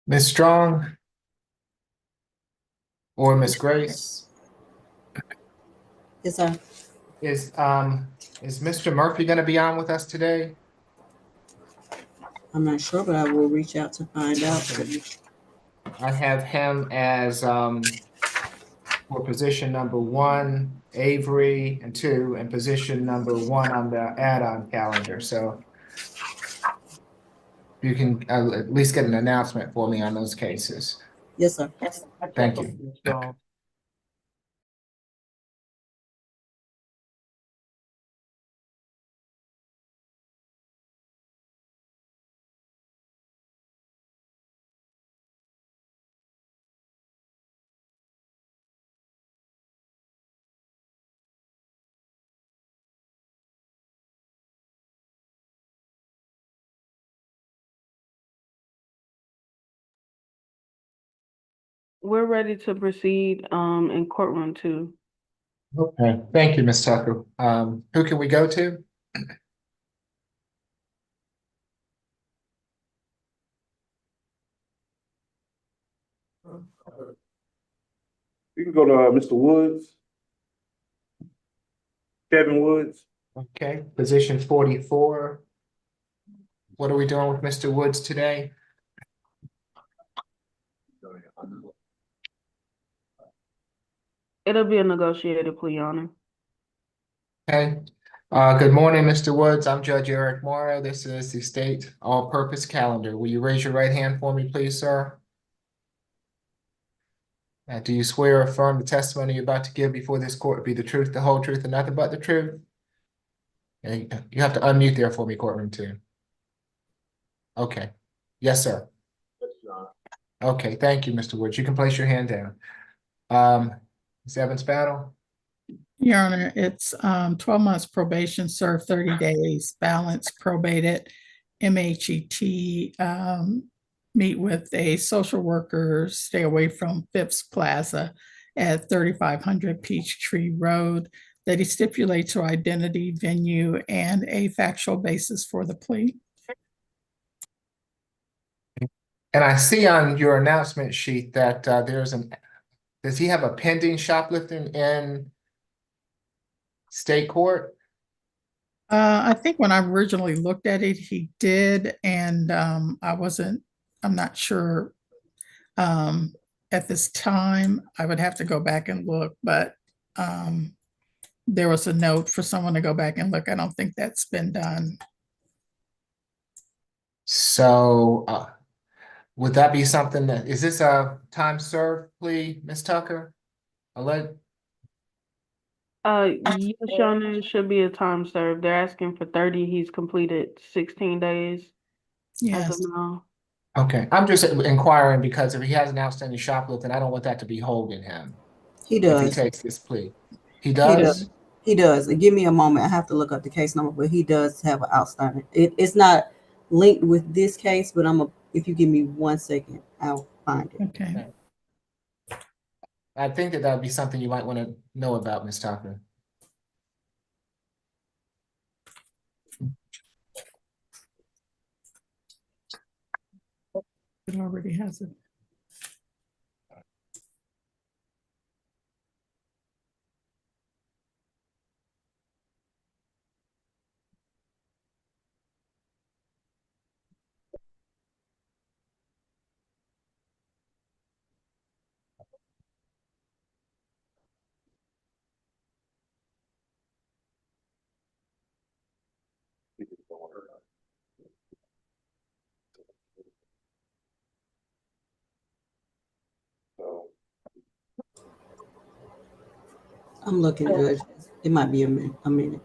Ms. Strong? Or Ms. Grace? Yes, sir. Is Mr. Murphy gonna be on with us today? I'm not sure, but I will reach out to find out. Okay. I have him as for position number 1, Avery, and 2, and position number 1 on the add-on calendar. So you can at least get an announcement for me on those cases. Yes, sir. Thank you. We're ready to proceed in courtroom 2. Okay, thank you, Ms. Tucker. Who can we go to? You can go to Mr. Woods. Kevin Woods. Okay, position 44. What are we doing with Mr. Woods today? It'll be a negotiated plea, Your Honor. Okay. Good morning, Mr. Woods. I'm Judge Eric Morrow. This is the state all-purpose calendar. Will you raise your right hand for me, please, sir? Do you swear or affirm the testimony you're about to give before this court be the truth, the whole truth, and nothing but the truth? And you have to unmute there for me, courtroom too. Okay. Yes, sir. Okay, thank you, Mr. Woods. You can place your hand down. Ms. Evans-Battle? Your Honor, it's 12 months probation, served 30 days, balance probated, MHET, meet with a social worker, stay away from Phipps Plaza at 3500 Peachtree Road, that he stipulates to identity, venue, and a factual basis for the plea. And I see on your announcement sheet that does he have a pending shoplifting in state court? I think when I originally looked at it, he did, and I'm not sure at this time. I would have to go back and look, but there was a note for someone to go back and look. I don't think that's been done. So would that be something is this a time served plea, Ms. Tucker? Yes, Your Honor, it should be a time served. They're asking for 30. He's completed 16 days as Yes. of now. Okay, I'm just inquiring because if he has an outstanding shoplifting, I don't want that to be holding him. He If he does. takes this plea. He He does? does. He does. Give me a moment. I have to look up the case number, but he does have an outstanding. It's not linked with this case, but if you give me 1 second, I'll find it. Okay. I think that would be something you might want to know about, Ms. Tucker. It already has it. I'm looking, Judge. It might be a minute.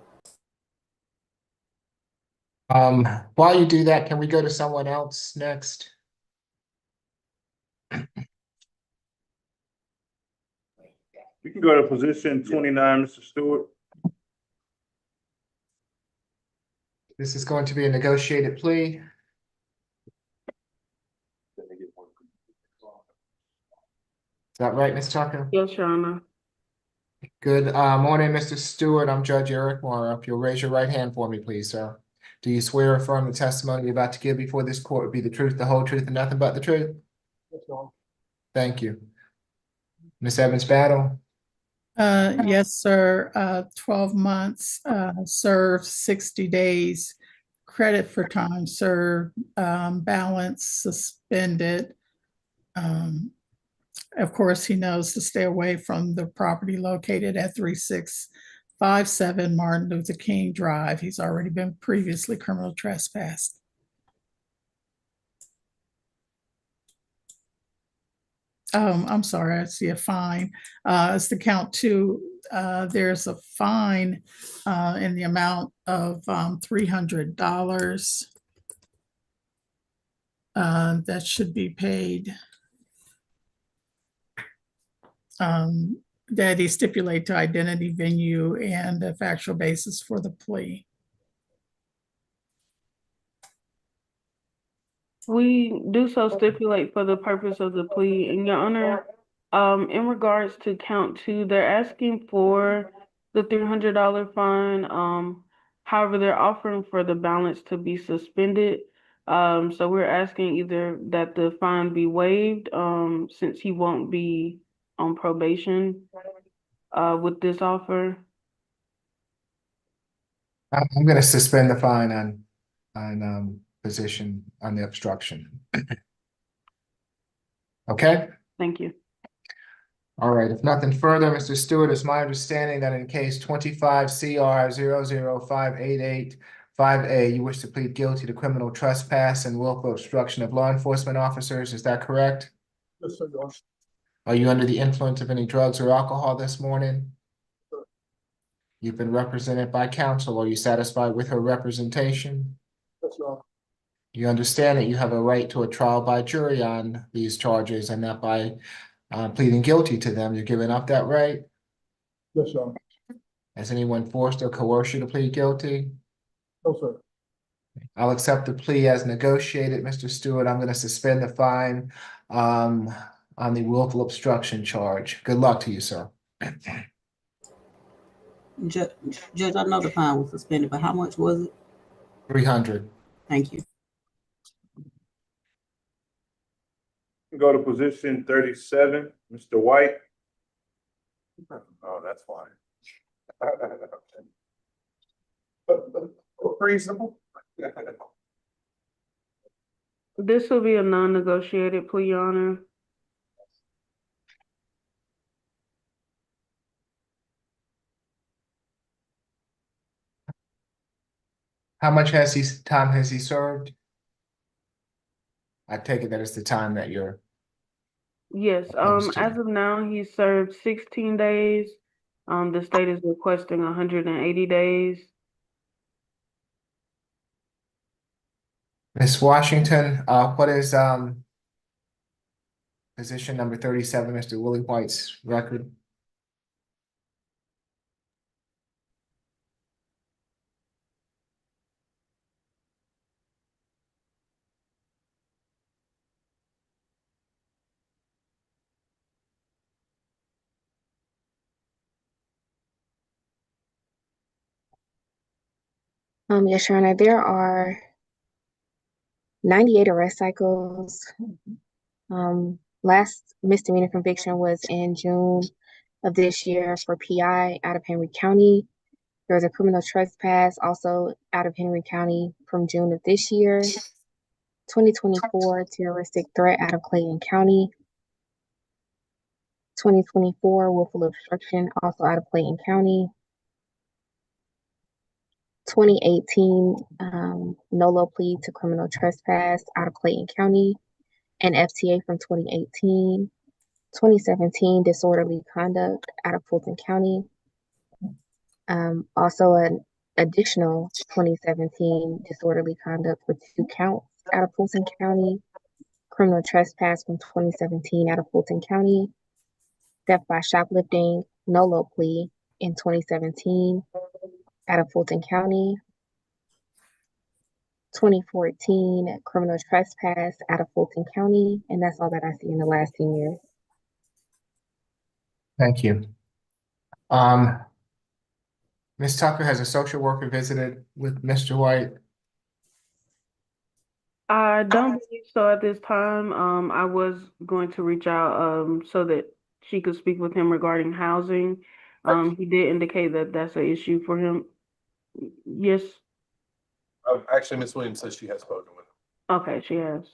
While you do that, can we go to someone else next? We can go to position 29, Mr. Stewart. This is going to be a negotiated plea. Is that right, Ms. Tucker? Yes, Your Honor. Good morning, Mr. Stewart. I'm Judge Eric Morrow. If you'll raise your right hand for me, please, sir. Do you swear or affirm the testimony you're about to give before this court will be the truth, the whole truth, and nothing but the truth? Yes, Your Honor. Thank you. Ms. Evans-Battle? Yes, sir. 12 months, served 60 days, credit for time served, balance suspended. Of course, he knows to stay away from the property located at 3657 Martin Luther King Drive. He's already been previously criminal trespassed. I'm sorry, I see a fine. It's the count 2. There's a fine in the amount of $300 that should be paid. That he stipulate to identity, venue, and a factual basis for the plea. We do so stipulate for the purpose of the plea. And Your Honor, in regards to count 2, they're asking for the $300 fine. However, they're offering for the balance to be suspended. So we're asking either that the fine be waived, since he won't be on probation, with this offer. I'm going to suspend the fine on position on the obstruction. Okay? Thank you. All right, if nothing further, Mr. Stewart, it's my understanding that in case 25 CR 00588 5A, you wish to plead guilty to criminal trespass and willful obstruction of law enforcement officers. Is that correct? Yes, sir, Your Honor. Are you under the influence of any drugs or alcohol this morning? Sir. You've been represented by counsel. Are you satisfied with her representation? Yes, Your Honor. You understand that you have a right to a trial by jury on these charges and that by pleading guilty to them, you're giving up that right? Yes, Your Honor. Has anyone forced or coerced you to plead guilty? No, sir. I'll accept the plea as negotiated, Mr. Stewart. I'm going to suspend the fine on the willful obstruction charge. Good luck to you, sir. Judge, I know the fine was suspended, but how much was it? 300. Thank you. Go to position 37, Mr. White. Oh, that's fine. Reasonable. This will be a non-negotiated plea, Your Honor. How much time has he served? I take it that it's the time that you're. Yes, as of now, he served 16 days. The state is requesting 180 days. Ms. Washington, what is position number 37, Mr. Willie White's record? Yes, Your Honor, there are 98 arrest cycles. Last misdemeanor conviction was in June of this year for PI out of Henry County. There was a criminal trespass also out of Henry County from June of this year. 2024 terroristic threat out of Clayton County. 2024 willful obstruction also out of Clayton County. 2018 NOLO plea to criminal trespass out of Clayton County, and FTA from 2018. 2017 disorderly conduct out of Fulton County. Also an additional 2017 disorderly conduct for 2 counts out of Fulton County. Criminal trespass from 2017 out of Fulton County. Theft by shoplifting, NOLO plea in 2017 out of Fulton County. 2014 criminal trespass out of Fulton County, and that's all that I see in the last 10 years. Thank you. Ms. Tucker, has a social worker visited with Mr. White? I don't believe so at this time. I was going to reach out so that she could speak with him regarding housing. He did indicate that that's an issue for him. Yes. Actually, Ms. Williams says she has spoken with him. Okay, she has.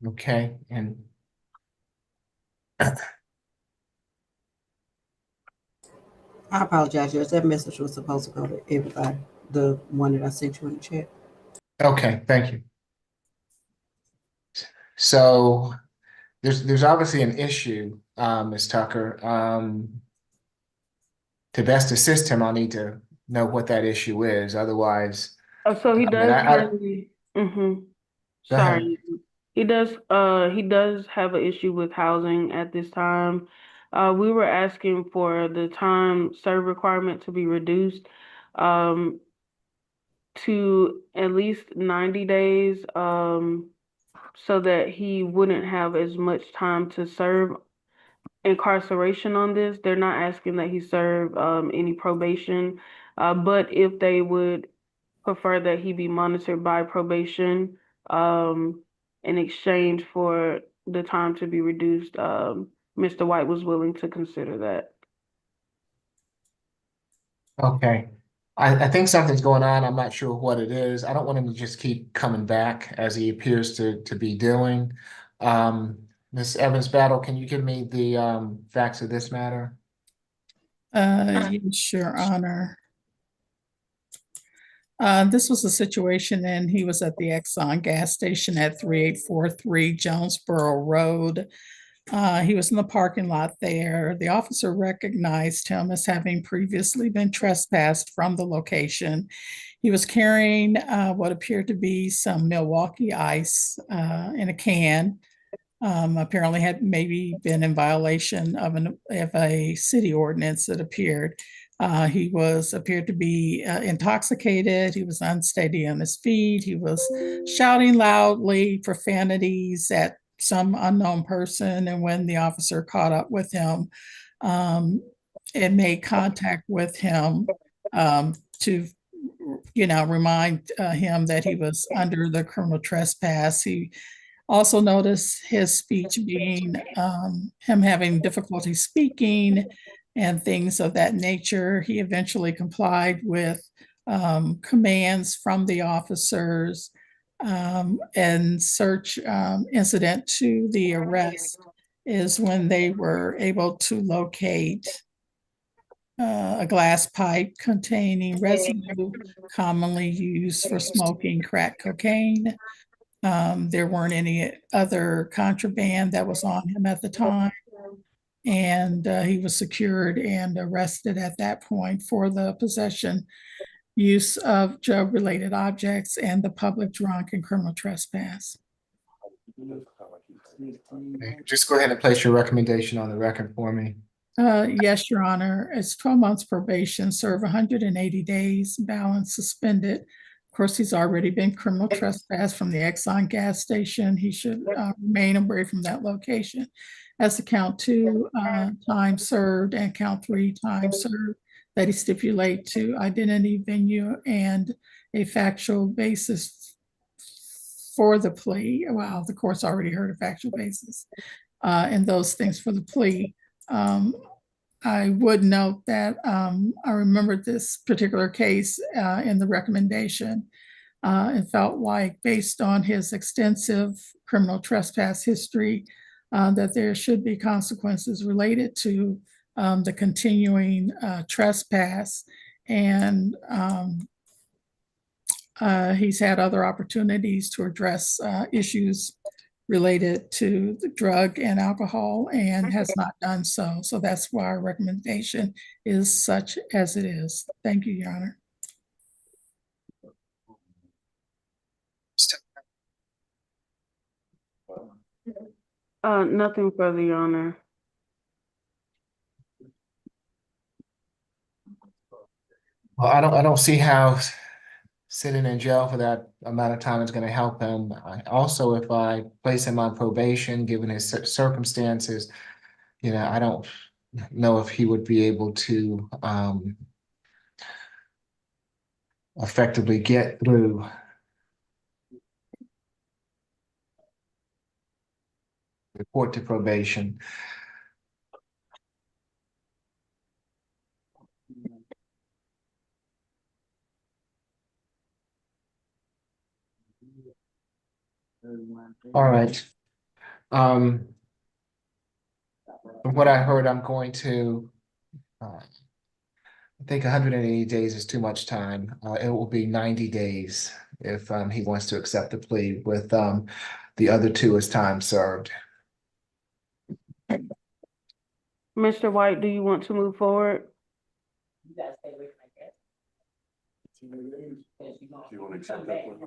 Okay, and I apologize, Judge. That message was supposed to go to everybody, the one that I sent you in the chat. okay, thank you. So there's obviously an issue, Ms. Tucker. To best assist him, I'll need to know what that issue is. Otherwise, So he I mean, does Go ahead. Sorry. He does have an issue with housing at this time. We were asking for the time served requirement to be reduced to at least 90 days so that he wouldn't have as much time to serve incarceration on this. They're not asking that he serve any probation, but if they would prefer that he be monitored by probation in exchange for the time to be reduced, Mr. White was willing to consider that. Okay. I think something's going on. I'm not sure what it is. I don't want him to just keep coming back as he appears to be doing. Ms. Evans Battle, can you give me the facts of this matter? Yes, Your Honor. This was a situation, and he was at the Exxon gas station at 3843 Jonesboro Road. He was in the parking lot there. The officer recognized him as having previously been trespassed from the location. He was carrying what appeared to be some Milwaukee Ice in a can. Apparently had maybe been in violation of a city ordinance that appeared. He appeared to be intoxicated. He was unsteady on his feet. He was shouting loudly profanities at some unknown person. And when the officer caught up with him, and made contact with him to remind him that he was under the criminal trespass. He also noticed his speech being him having difficulty speaking and things of that nature. He eventually complied with commands from the officers, and search incident to the arrest is when they were able to locate a glass pipe containing residue commonly used for smoking crack cocaine. There weren't any other contraband that was on him at the time. And he was secured and arrested at that point for the possession, use of drug-related objects, and the public drunk and criminal trespass. Okay, just go ahead and place your recommendation on the record for me. Yes, Your Honor. It's 12 months probation, serve 180 days, balance suspended. Of course, he's already been criminal trespass from the Exxon gas station. He should remain away from that location. As to count 2, time served, and count 3, time served, that he stipulate to identity, venue, and a factual basis for the plea. Well, the court's already heard a factual basis and those things for the plea. I would note that I remembered this particular case in the recommendation. It felt like, based on his extensive criminal trespass history, that there should be consequences related to the continuing trespass. And he's had other opportunities to address issues related to the drug and alcohol and has not done so. So that's why our recommendation is such as it is. Thank you, Your Honor. Nothing further, Your Honor. Well, I don't see how sitting in jail for that amount of time is going to help him. Also, if I place him on probation, given his circumstances, I don't know if he would be able to effectively get through report to probation. All right. From what I heard, I'm going to, I think 180 days is too much time. It will be 90 days if he wants to accept the plea, with the other 2 as time served. Mr. White, do you want to move forward? Do you want to accept that one?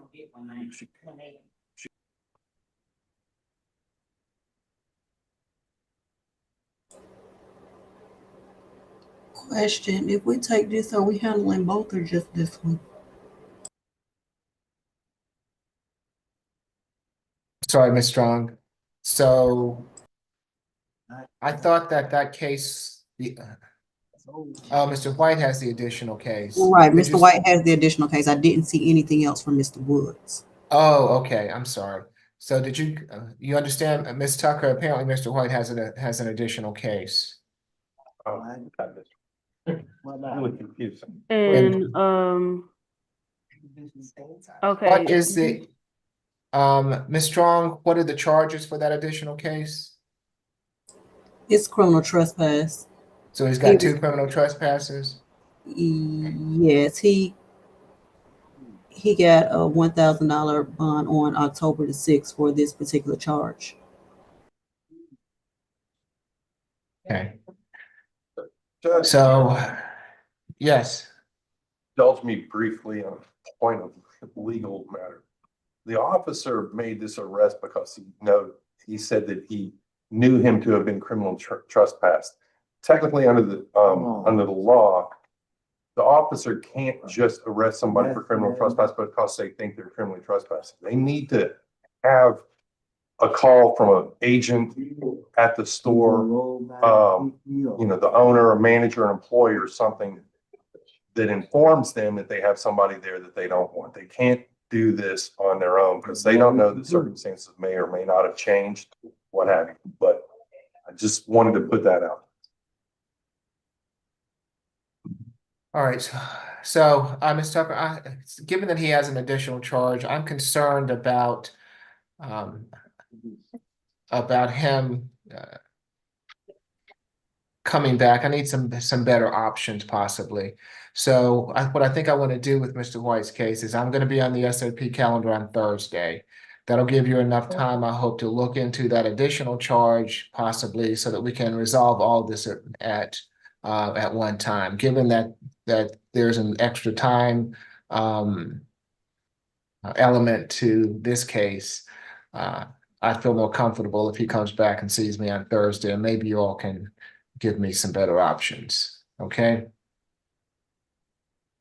Question, if we take this, are we handling both or just this one? Sorry, Ms. Strong. So I thought that case, Mr. White has the additional case. Right, Mr. White has the additional case. I didn't see anything else from Mr. Woods. Oh, okay. I'm sorry. So did you understand, Ms. Tucker? Apparently, Mr. White has an additional case. Oh, I got this. Really confusing. And okay. What is the Ms. Strong? What are the charges for that additional case? It's criminal trespass. So he's He got was, two criminal trespasses? yes, he got a $1,000 bond on October the 6th for this particular charge. Okay, Judge, so, yes, indulge me briefly on a point of legal matter. The officer made this arrest because he said that he knew him to have been criminal trespassed. Technically, under the law, the officer can't just arrest somebody for criminal trespass because they think they're criminally trespassing. They need to have a call from an agent at the store, the owner, a manager, an employee, or something that informs them that they have somebody there that they don't want. They can't do this on their own because they don't know the circumstances may or may not have changed, what have you. But I just wanted to put that out. all right, so, Ms. Tucker, given that he has an additional charge, I'm concerned about him coming back. I need some better options possibly. So what I think I want to do with Mr. White's case is I'm going to be on the SOP calendar on Thursday. That'll give you enough time, I hope, to look into that additional charge possibly so that we can resolve all this at one time. Given that there's an extra time element to this case, I feel more comfortable if he comes back and sees me on Thursday, and maybe you all can give me some better options, okay?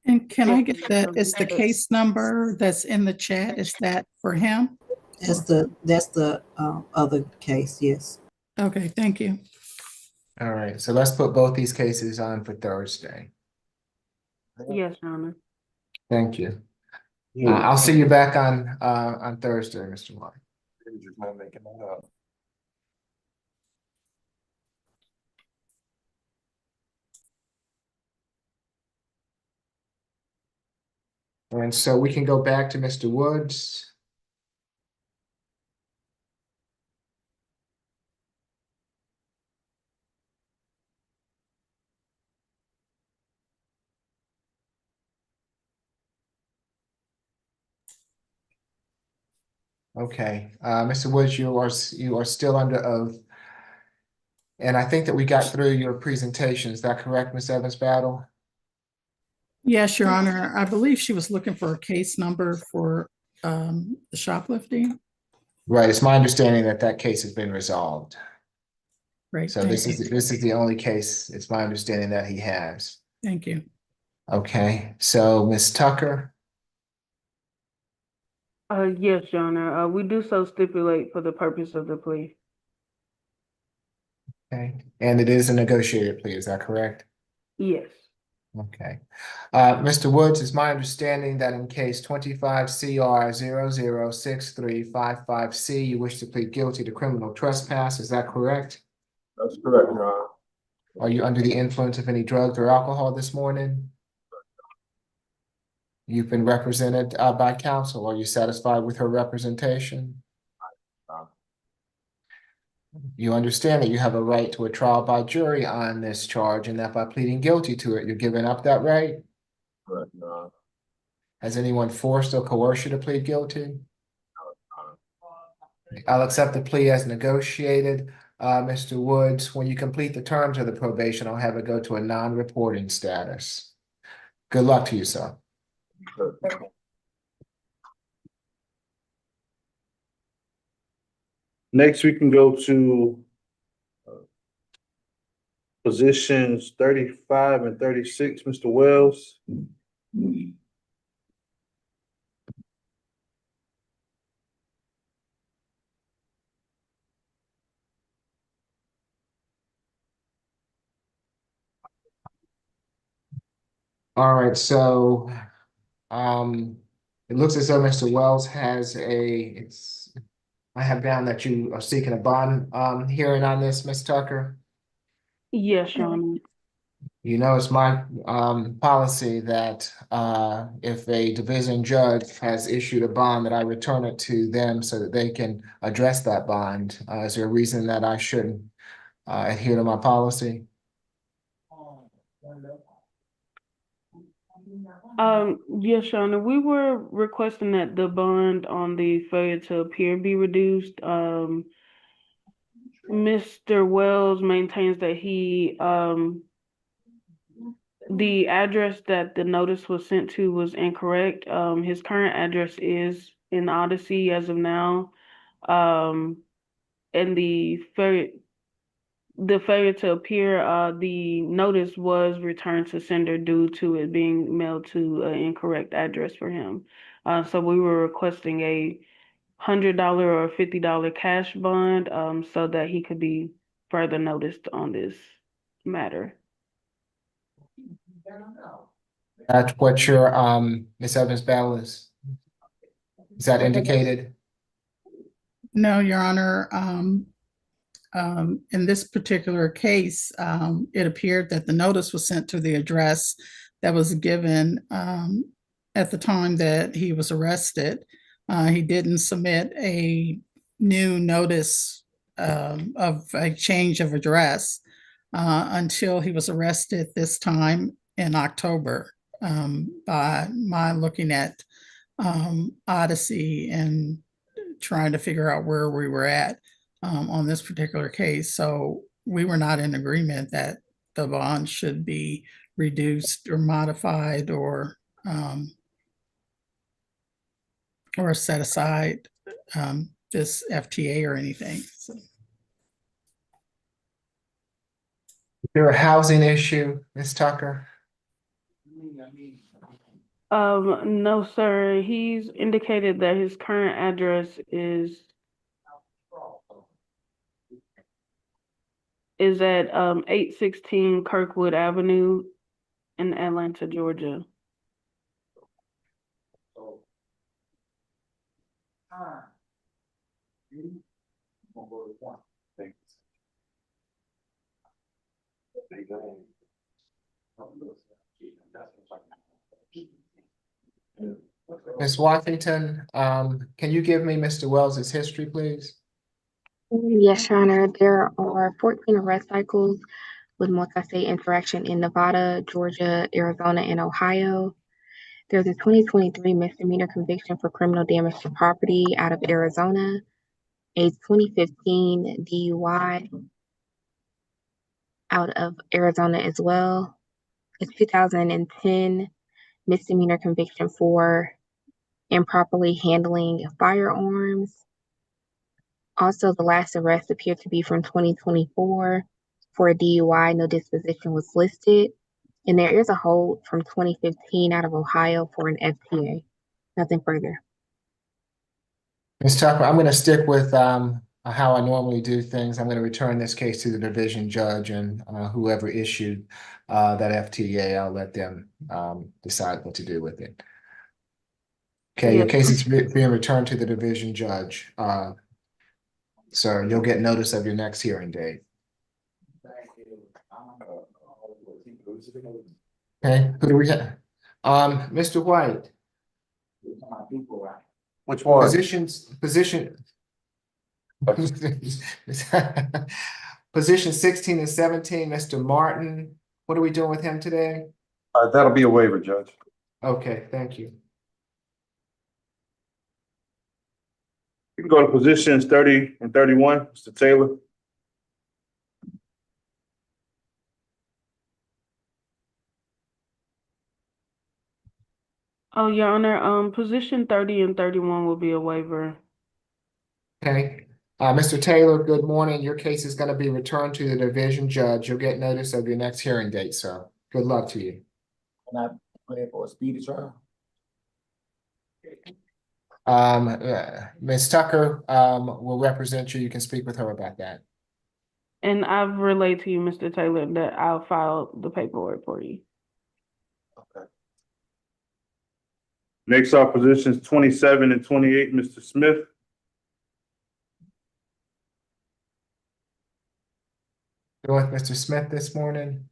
And can I get is the case number that's in the chat, is that for him? That's the other case, yes. Okay, thank you. All right, so let's put both these cases on for Thursday. Yes, Your Honor. Thank you. I'll see you back on Thursday, Mr. White. Just not making that up. And so we can go back to Mr. Woods. Okay, Mr. Woods, you are still under oath. And I think that we got through your presentation. Is that correct, Ms. Evans Battle? Yes, Your Honor. I believe she was looking for a case number for the shoplifting. Right, it's my understanding that case has been resolved. Great. So this is the only case, it's my understanding that he has. Thank you. Okay, so Ms. Tucker, Yes, Your Honor. We do so stipulate for the purpose of the plea. okay, and it is a negotiated plea, is that correct? Yes. Okay. Mr. Woods, it's my understanding that in case 25 CR 006355C, you wish to plead guilty to criminal trespass, is that correct? That's correct, Your Honor. Are you under the influence of any drugs or alcohol this morning? You've been represented by counsel. Are you satisfied with her representation? You understand that you have a right to a trial by jury on this charge and that by pleading guilty to it, you're giving up that right? Correct, Your Honor. Has anyone forced or coerced you to plead guilty? I'll accept the plea as negotiated. Mr. Woods, when you complete the terms of the probation, I'll have it go to a non-reporting status. Good luck to you, sir. Next, we can go to positions 35 and 36, Mr. Wells. All right, so it looks as though Mr. Wells has I have down that you are seeking a bond hearing on this, Ms. Tucker. Yes, Your Honor. You know, it's my policy that if a division judge has issued a bond, that I return it to them so that they can address that bond. Is there a reason that I shouldn't adhere to my policy? Yes, Your Honor, we were requesting that the bond on the failure to appear be reduced. Mr. Wells maintains that the address that the notice was sent to was incorrect. His current address is in Odyssey as of now. And the failure to appear, the notice was returned to sender due to it being mailed to an incorrect address for him. So we were requesting a $100 or $50 cash bond, so that he could be further noticed on this matter. That's what your, Ms. Evans-Bell is that indicated? No, Your Honor. In this particular case, it appeared that the notice was sent to the address that was given at the time that he was arrested. He didn't submit a new notice of a change of address until he was arrested this time in October by my looking at Odyssey and trying to figure out where we were at on this particular case. So we were not in agreement that the bond should be reduced or modified or set aside, this FTA or anything. So. Is there a housing issue, Ms. Tucker? No, sir. He's indicated that his current address is at 816 Kirkwood Avenue in Atlanta, Georgia. Ms. Washington, can you give me Mr. Wells's history, please? Yes, Your Honor. There are 14 arrest cycles with multi-state interaction in Nevada, Georgia, Arizona, and Ohio. There's a 2023 misdemeanor conviction for criminal damage to property out of Arizona, a 2015 DUI out of Arizona as well, a 2010 misdemeanor conviction for improperly handling firearms. Also, the last arrest appeared to be from 2024 for a DUI. No disposition was listed. And there is a hold from 2015 out of Ohio for an FTA. Nothing further. Ms. Tucker, I'm going to stick with how I normally do things. I'm going to return this case to the division judge, and whoever issued that FTA, I'll let them decide what to do with it. Okay, your case is being returned to the division judge. Sir, you'll get notice of your next hearing date. Okay, who do we have? Mr. White. Which one? Position. Position 16 and 17, Mr. Martin. What are we doing with him today? That'll be a waiver, Judge. Okay, thank you. You can go to positions 30 and 31, Mr. Taylor. Oh, Your Honor, position 30 and 31 will be a waiver. Okay. Mr. Taylor, good morning. Your case is going to be returned to the division judge. You'll get notice of your next hearing date, sir. Good luck to you. Can I plan for a speedy trial? Ms. Tucker will represent you. You can speak with her about that. And I've relayed to you, Mr. Taylor, that I'll file the paperwork for you. Okay. Next are positions 27 and 28, Mr. Smith. Going with Mr. Smith this morning.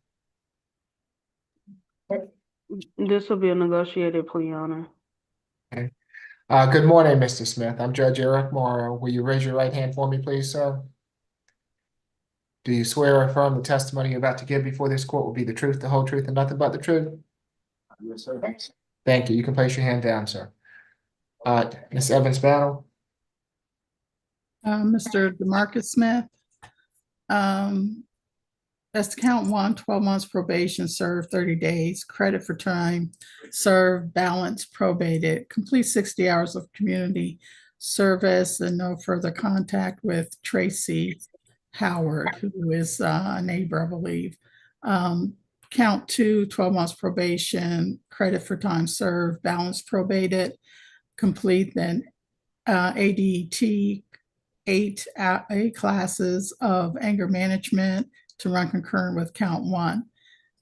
This will be a negotiated plea, Your Honor. Okay. Good morning, Mr. Smith. I'm Judge Eric Morrow. Will you raise your right hand for me, please, sir? Do you swear or affirm the testimony you're about to give before this court will be the truth, the whole truth, and nothing but the truth? Yes, sir. Thank you. You can place your hand down, sir. Ms. Evans Battle? Mr. DeMarcus Smith. That's to count 1, 12 months probation, served 30 days, credit for time served, balance probated, complete 60 hours of community service, and no further contact with Tracy Howard, who is a neighbor, I believe. Count 2, 12 months probation, credit for time served, balance probated, complete then ADT 8 classes of anger management to run concurrent with count 1.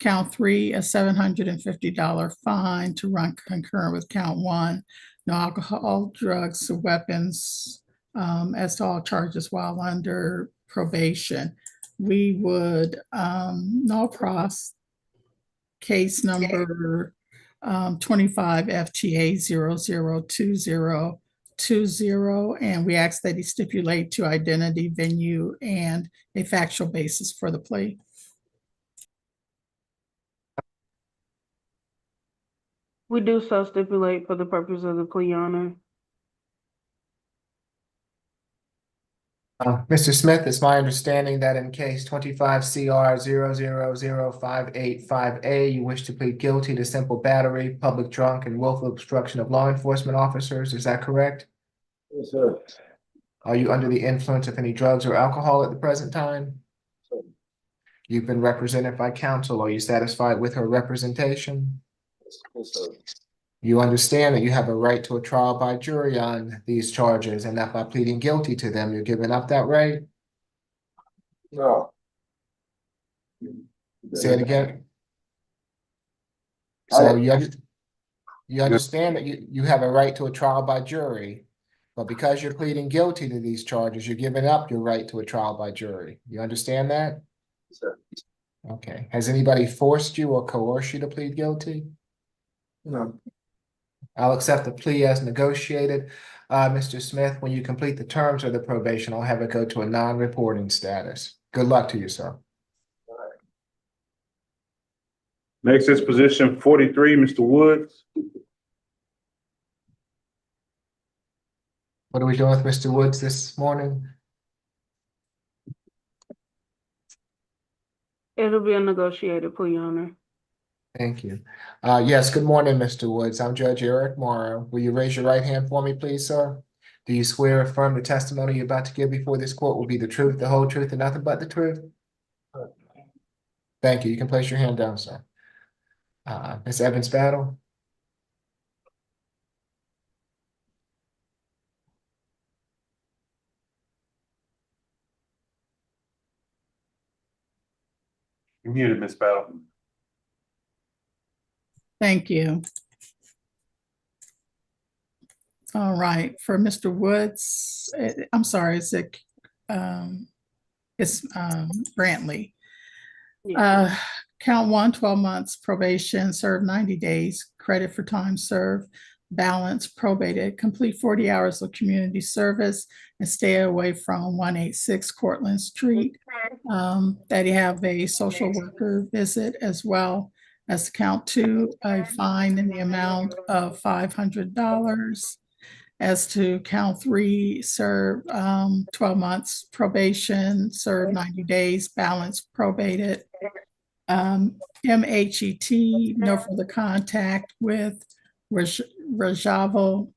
Count 3, a $750 fine to run concurrent with count 1. No alcohol, drugs, or weapons as to all charges while under probation. We would null pros case number 25 FTA 002020, and we ask that he stipulate to identity, venue, and a factual basis for the plea. We do so stipulate for the purpose of the plea, Your Honor. Mr. Smith, it's my understanding that in case 25 CR 000585A, you wish to plead guilty to simple battery, public drunk, and willful obstruction of law enforcement officers. Is that correct? Yes, sir. Are you under the influence of any drugs or alcohol at the present time? Sir. You've been represented by counsel. Are you satisfied with her representation? Yes, sir. You understand that you have a right to a trial by jury on these charges, and that by pleading guilty to them, you're giving up that right? No. Say it again. So you understand that you have a right to a trial by jury, but because you're pleading guilty to these charges, you're giving up your right to a trial by jury. You understand that? Yes, sir. Okay. Has anybody forced you or coerced you to plead guilty? No. I'll accept the plea as negotiated. Mr. Smith, when you complete the terms of the probation, I'll have it go to a non-reporting status. Good luck to you, sir. Next is position 43, Mr. Woods. What are we doing with Mr. Woods this morning? It'll be a negotiated plea, Your Honor. Thank you. Yes, good morning, Mr. Woods. I'm Judge Eric Morrow. Will you raise your right hand for me, please, sir? Do you swear or affirm the testimony you're about to give before this court will be the truth, the whole truth, and nothing but the truth? Thank you. You can place your hand down, sir. Ms. Evans Battle? You're muted, Ms. Battle. Thank you. All right, for Mr. Woods, I'm sorry, it's Brantley. Count 1, 12 months probation, serve 90 days, credit for time served, balance probated, complete 40 hours of community service, and stay away from 186 Cortlandt Street. That he have a social worker visit as well. As to count 2, a fine in the amount of $500. As to count 3, serve 12 months probation, serve 90 days, balance probated. MHET, no further contact with Rajavo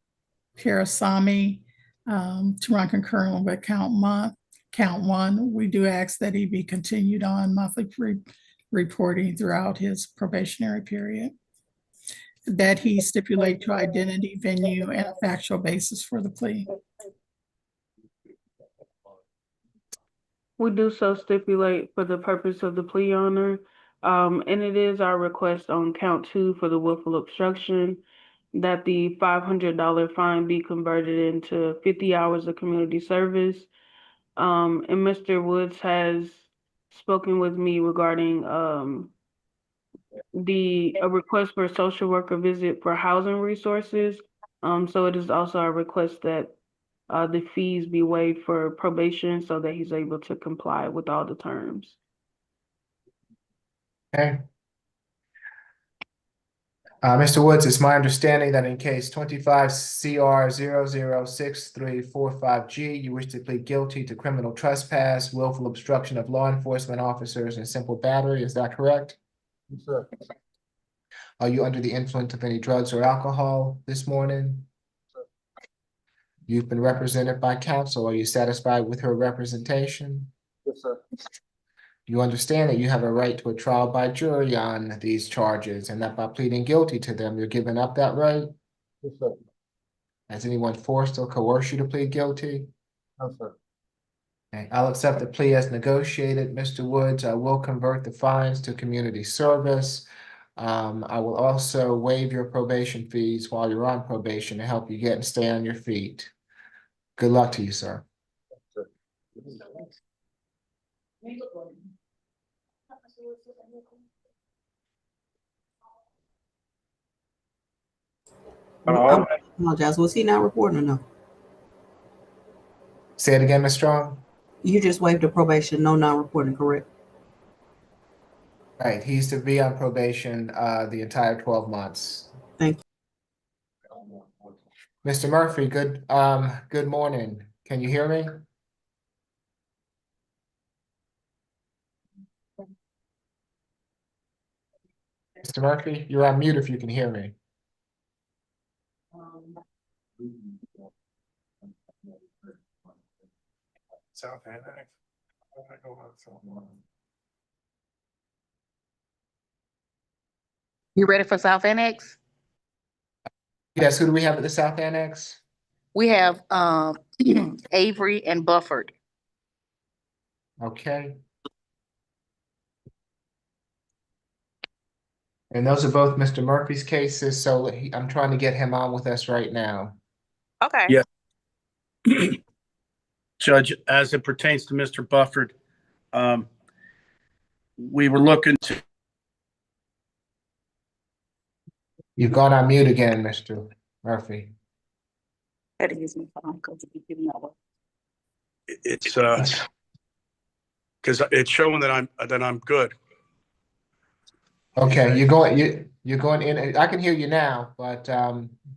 Parasamy to run concurrently with count 1. We do ask that he be continued on monthly reporting throughout his probationary period. That he stipulate to identity, venue, and a factual basis for the plea. We do so stipulate for the purpose of the plea, Your Honor. And it is our request on count 2 for the willful obstruction that the $500 fine be converted into 50 hours of community service. And Mr. Woods has spoken with me regarding a request for a social worker visit for housing resources. So it is also our request that the fees be waived for probation so that he's able to comply with all the terms. Okay. Mr. Woods, it's my understanding that in case 25 CR 006345G, you wish to plead guilty to criminal trespass, willful obstruction of law enforcement officers, and simple battery. Is that correct? Yes, sir. Are you under the influence of any drugs or alcohol this morning? You've been represented by counsel. Are you satisfied with her representation? Yes, sir. You understand that you have a right to a trial by jury on these charges and that by pleading guilty to them, you're giving up that right? Yes, sir. Has anyone forced or coerced you to plead guilty? No, sir. Okay, I'll accept the plea as negotiated, Mr. Woods. I will convert the fines to community service. I will also waive your probation fees while you're on probation to help you get and stay on your feet. Good luck to you, sir. I apologize. Was he not reporting or no? Say it again, Ms. Strong. You just waived the probation, no non-reporting, correct? Right, he's to be on probation the entire 12 months. Thank you. Mr. Murphy, good morning. Can you hear me? Mr. Murphy, you're on mute if you can hear me. South Annex. You ready for South Annex? Yes, who do we have at the South Annex? We have Avery and Bufford. Okay. And those are both Mr. Murphy's cases, so I'm trying to get him on with us right now. Okay. Yeah. Judge, as it pertains to Mr. Bufford, we were looking to. You've gone on mute again, Mr. Murphy. It's because it's showing that I'm good. Okay, you're going in. I can hear you now, but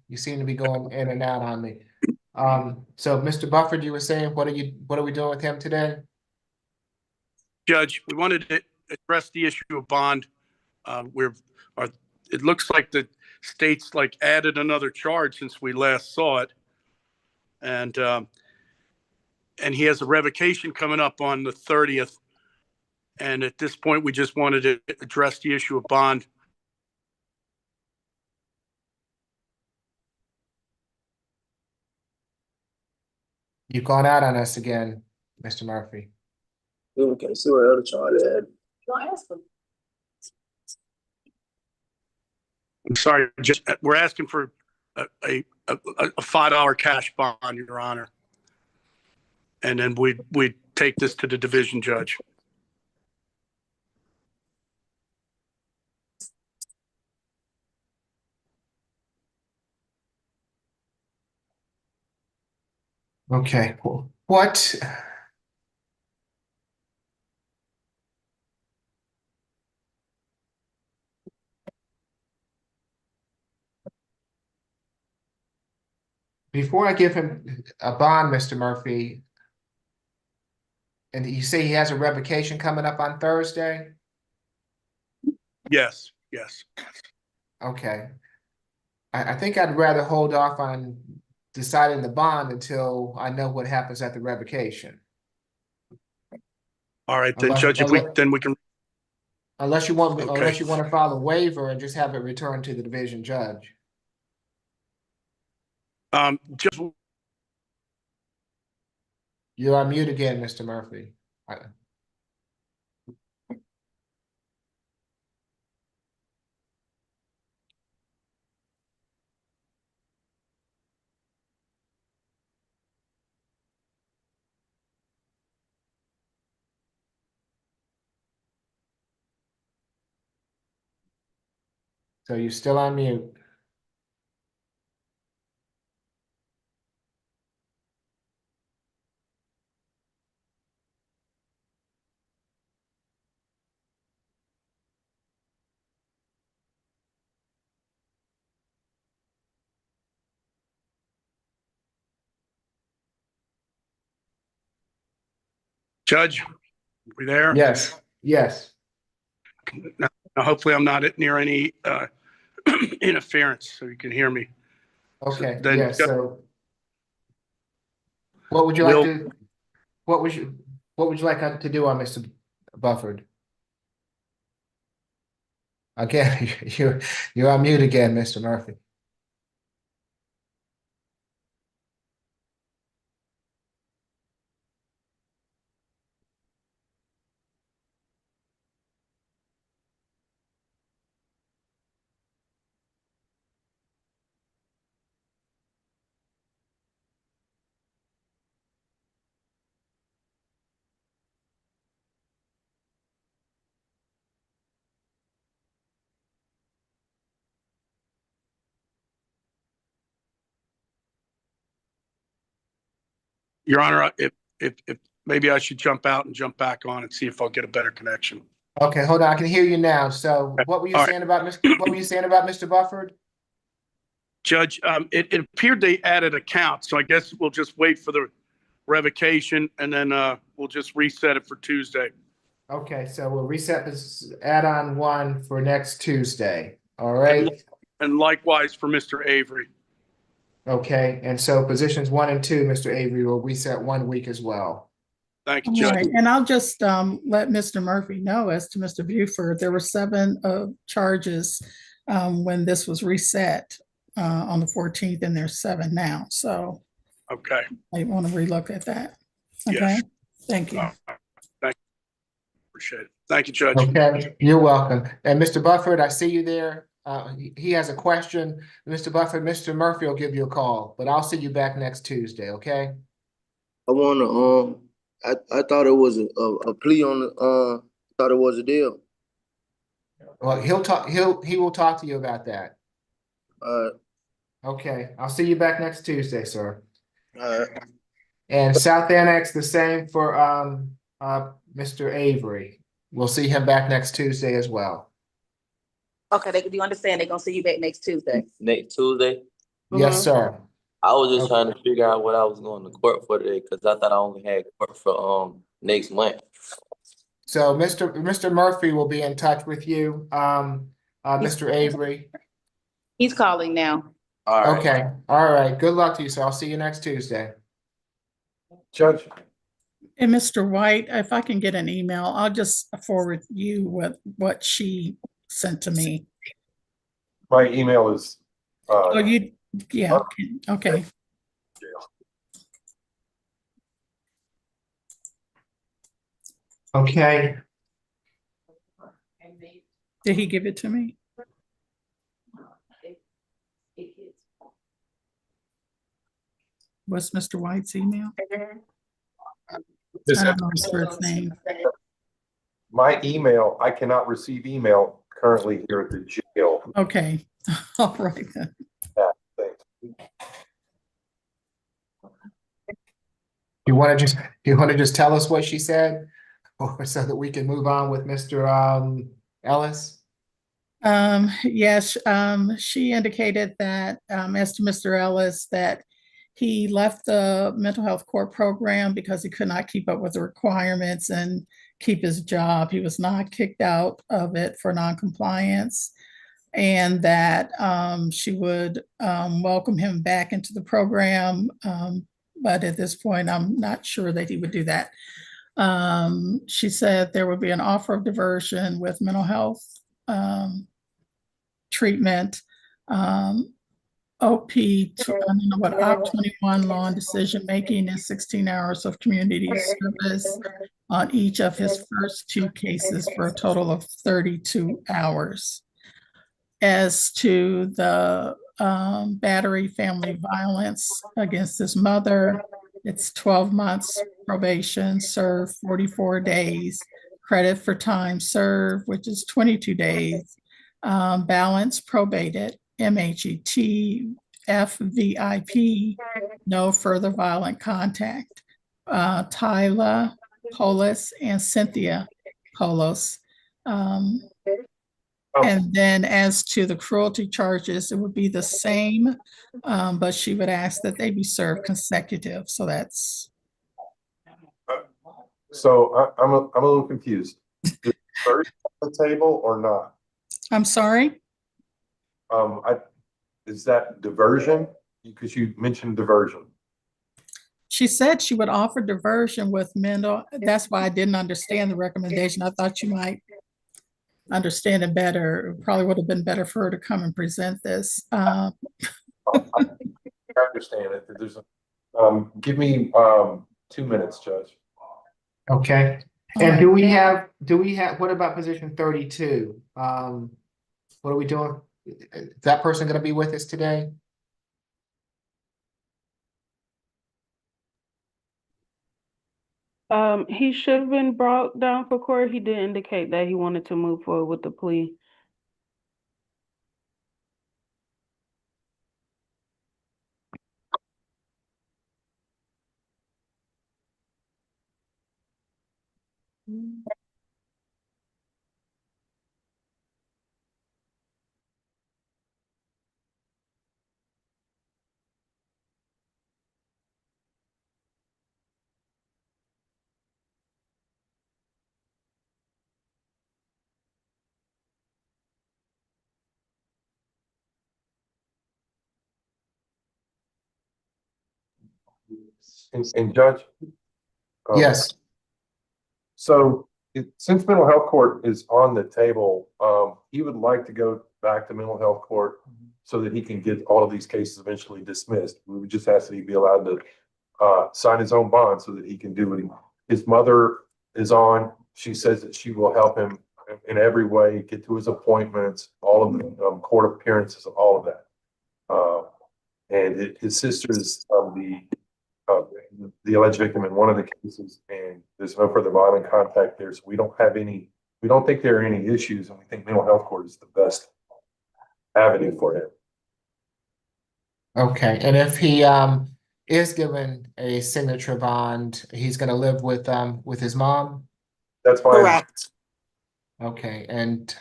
you seem to be going in and out on me. So Mr. Bufford, you were saying, what are we doing with him today? Judge, we wanted to address the issue of bond. It looks like the state's added another charge since we last saw it. And he has a revocation coming up on the 30th. And at this point, we just wanted to address the issue of bond. You've gone out on us again, Mr. Murphy. Okay, so what other charge add? I'm sorry, we're asking for a $5 cash bond, Your Honor. And then we'd take this to the division judge. Okay, what? Before I give him a bond, Mr. Murphy, and you say he has a revocation coming up on Thursday? Yes. Okay. I think I'd rather hold off on deciding the bond until I know what happens at the revocation. All right, then, Judge, we can. Unless you want Okay. to file a waiver and just have it returned to the division judge. Just You're on mute again, Mr. Murphy. So you're still on mute. Judge, we there? Yes, yes. Now, hopefully I'm not near any interference, so you can hear me. Okay, then yes, Judge- so what would you like to, what would you like to do on Mr. Bufford? Again, you're on mute again, Mr. Murphy. Your Honor, if maybe I should jump out and jump back on and see if I'll get a better connection. Okay, hold on, I can hear you now. So what were you All right. saying about what were you saying about Mr. Bufford? Judge, it appeared they added a count, so I guess we'll just wait for the revocation and then we'll just reset it for Tuesday. Okay, so we'll reset this add-on 1 for next Tuesday. All right. And likewise for Mr. Avery. Okay, and so positions 1 and 2, Mr. Avery, will reset 1 week as well. Thank you, All Judge. right, and I'll just let Mr. Murphy know as to Mr. Buford, there were 7 charges when this was reset on the 14th, and there's 7 now. So Okay. I want to relook at that. Yes. Okay, thank you. Thank you. Appreciate it. Thank you, Judge. Okay, you're welcome. And Mr. Bufford, I see you there. He has a question. Mr. Bufford, Mr. Murphy will give you a call, but I'll see you back next Tuesday, okay? I wanna, I thought it was a plea on the, thought it was a deal. Well, he will talk to you about that. Okay, I'll see you back next Tuesday, sir. And South Annex, the same for Mr. Avery. We'll see him back next Tuesday as well. Okay, do you understand they're gonna see you back next Tuesday? Next Tuesday? Yes, sir. I was just trying to figure out what I was going to court for today, because I thought I only had court for next month. So Mr. Murphy will be in touch with you, Mr. Avery. He's calling now. All right. Okay, all right. Good luck to you, sir. I'll see you next Tuesday. Judge, And Mr. White, if I can get an email, I'll just forward you what she sent to me. my email is, Oh, yeah, okay. Okay, Did he give it to me? What's Mr. White's email? I don't know his first name. my email, I cannot receive email currently here at the jail. Okay, all right then. Thanks. you want to just tell us what she said, or so that we can move on with Mr. Ellis? Yes, she indicated that, as to Mr. Ellis, that he left the mental health court program because he could not keep up with the requirements and keep his job. He was not kicked out of it for noncompliance, and that she would welcome him back into the program. But at this point, I'm not sure that he would do that. She said there would be an offer of diversion with mental health treatment, OP 21 law and decision making, and 16 hours of community service on each of his first 2 cases for a total of 32 hours. As to the battery, family violence against his mother, it's 12 months probation, served 44 days, credit for time served, which is 22 days, balance probated, MHET, FVIP, no further violent contact. Tyla Polis and Cynthia Polis. And then as to the cruelty charges, it would be the same, but she would ask that they be served consecutive. So that's. So I'm a little confused. Is Thursday on the table or not? I'm sorry? Is that diversion? Because you mentioned diversion. She said she would offer diversion with mental. That's why I didn't understand the recommendation. I thought you might understand it better. It probably would have been better for her to come and present this. I understand it. There's give me 2 minutes, Judge. Okay. And do we have, what about position 32? What are we doing? Is that person gonna be with us today? He should have been brought down for court. He did indicate that he wanted to move forward with the plea. And Judge? Yes. So since mental health court is on the table, he would like to go back to mental health court so that he can get all of these cases eventually dismissed. We would just ask that he be allowed to sign his own bond so that he can do what his mother is on. She says that she will help him in every way, get to his appointments, all of the court appearances, all of that. And his sister is the alleged victim in one of the cases, and there's no further violent contact there. So we don't think there are any issues, and we think mental health court is the best avenue for him. Okay, and if he is given a signature bond, he's gonna live with his mom? That's fine. Correct. Okay, and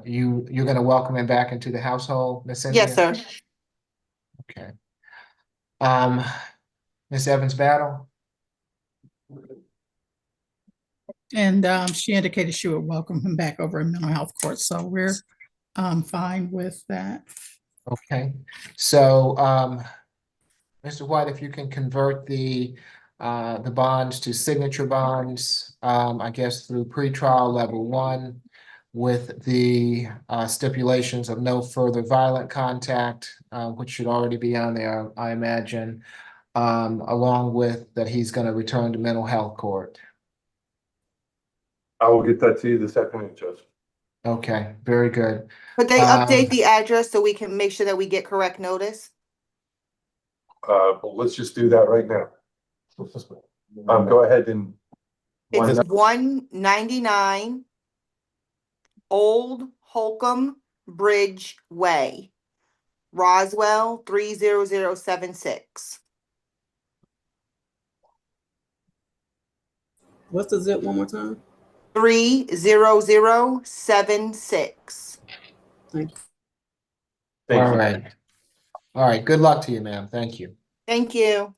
you're gonna welcome him back into the household, Miss Cynthia? Yes, sir. Okay. Miss Evans Battle? And she indicated she would welcome him back over in mental health court. So we're fine with that. Okay, so Mr. White, if you can convert the bonds to signature bonds, I guess through pretrial level 1 with the stipulations of no further violent contact, which should already be on there, I imagine, along with that he's going to return to mental health court. I will get that to you this afternoon, Judge. Okay, very good. Could they update the address so we can make sure that we get correct notice? But let's just do that right now. Go ahead and. It's 199 Old Holcomb Bridge Way, Roswell 30076. What's the zip one more time? 30076. Thank you. All right. All right, good luck to you, ma'am. Thank you. Thank you.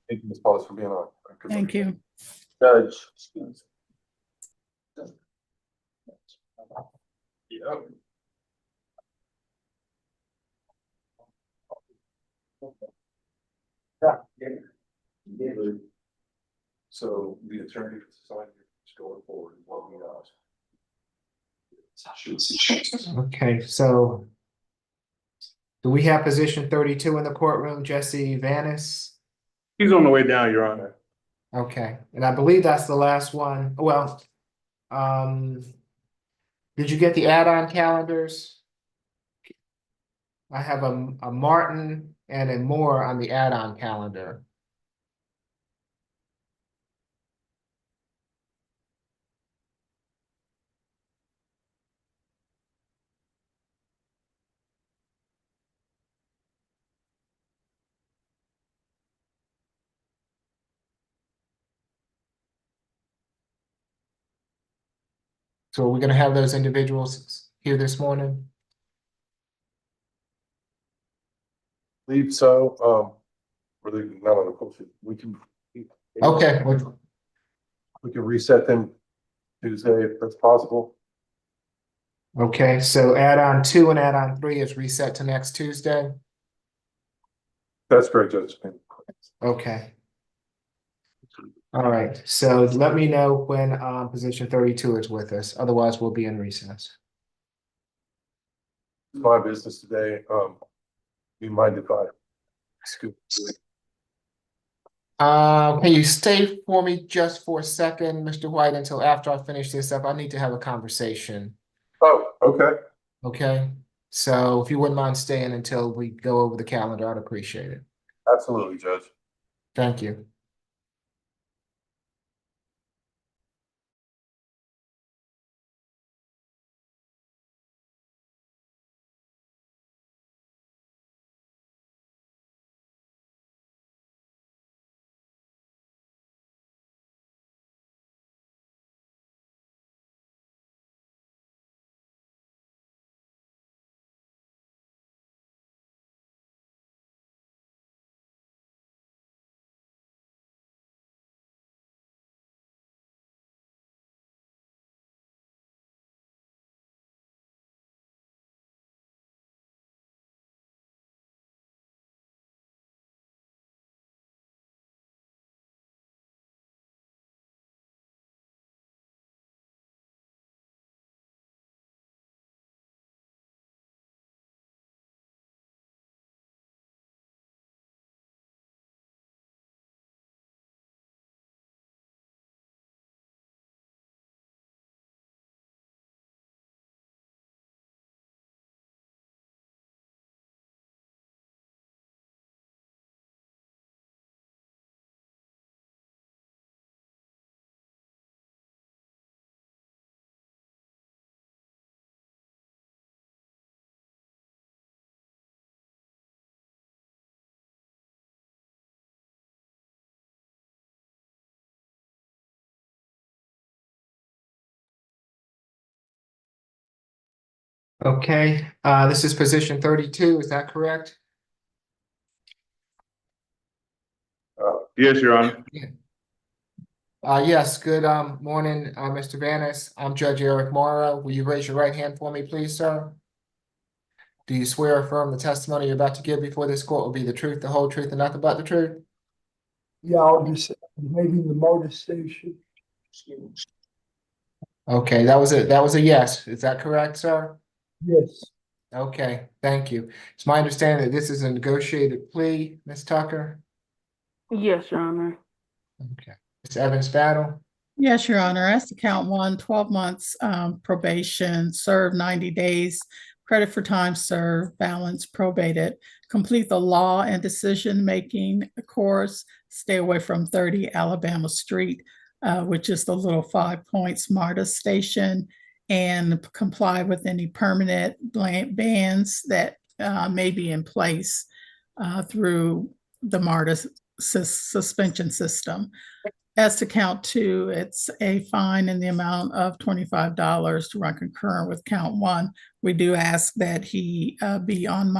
Thank you, Ms. Paulus, for being on. Thank you. Judge. Yep. So the attorney decided to go forward and let me know. Okay, so do we have position 32 in the courtroom, Jesse Vanis? He's on the way down, Your Honor. Okay, and I believe that's the last one. Well, did you get the add-on calendars? I have a Martin and a Moore on the add-on calendar. So are we gonna have those individuals here this morning? Believe so. Really not on the course. We can. Okay, we can reset them Tuesday if that's possible. Okay, so add-on 2 and add-on 3 is reset to next Tuesday? That's correct, Judge. Okay. All right, so let me know when position 32 is with us, otherwise we'll be in recess. It's my business today. You mind if I scoot? Can you stay for me just for a second, Mr. White, until after I finish this up? I need to have a conversation. Oh, okay. Okay, so if you wouldn't mind staying until we go over the calendar, I'd appreciate it. Absolutely, Judge. Thank you. Okay, this is position 32, is that correct? Yes, Your Honor. Yes, good morning, Mr. Vanis. I'm Judge Eric Morrow. Will you raise your right hand for me, please, sir? Do you swear or affirm the testimony you're about to give before this court will be the truth, the whole truth, and nothing but the truth? Yeah, I'll just maybe the motor station. Okay, that was a yes. Is that correct, sir? Yes. Okay, thank you. It's my understanding that this is a negotiated plea, Ms. Tucker. Yes, Your Honor. Okay. Ms. Evans Battle. Yes, Your Honor. As to count 1, 12 months probation, serve 90 days, credit for time served, balance probated, complete the law and decision-making course, stay away from 30 Alabama Street, which is the little 5 Points MARTA station, and comply with any permanent bans that may be in place through the MARTA suspension system. As to count 2, it's a fine in the amount of $25 to run concurrent with count 1. We do ask that he be on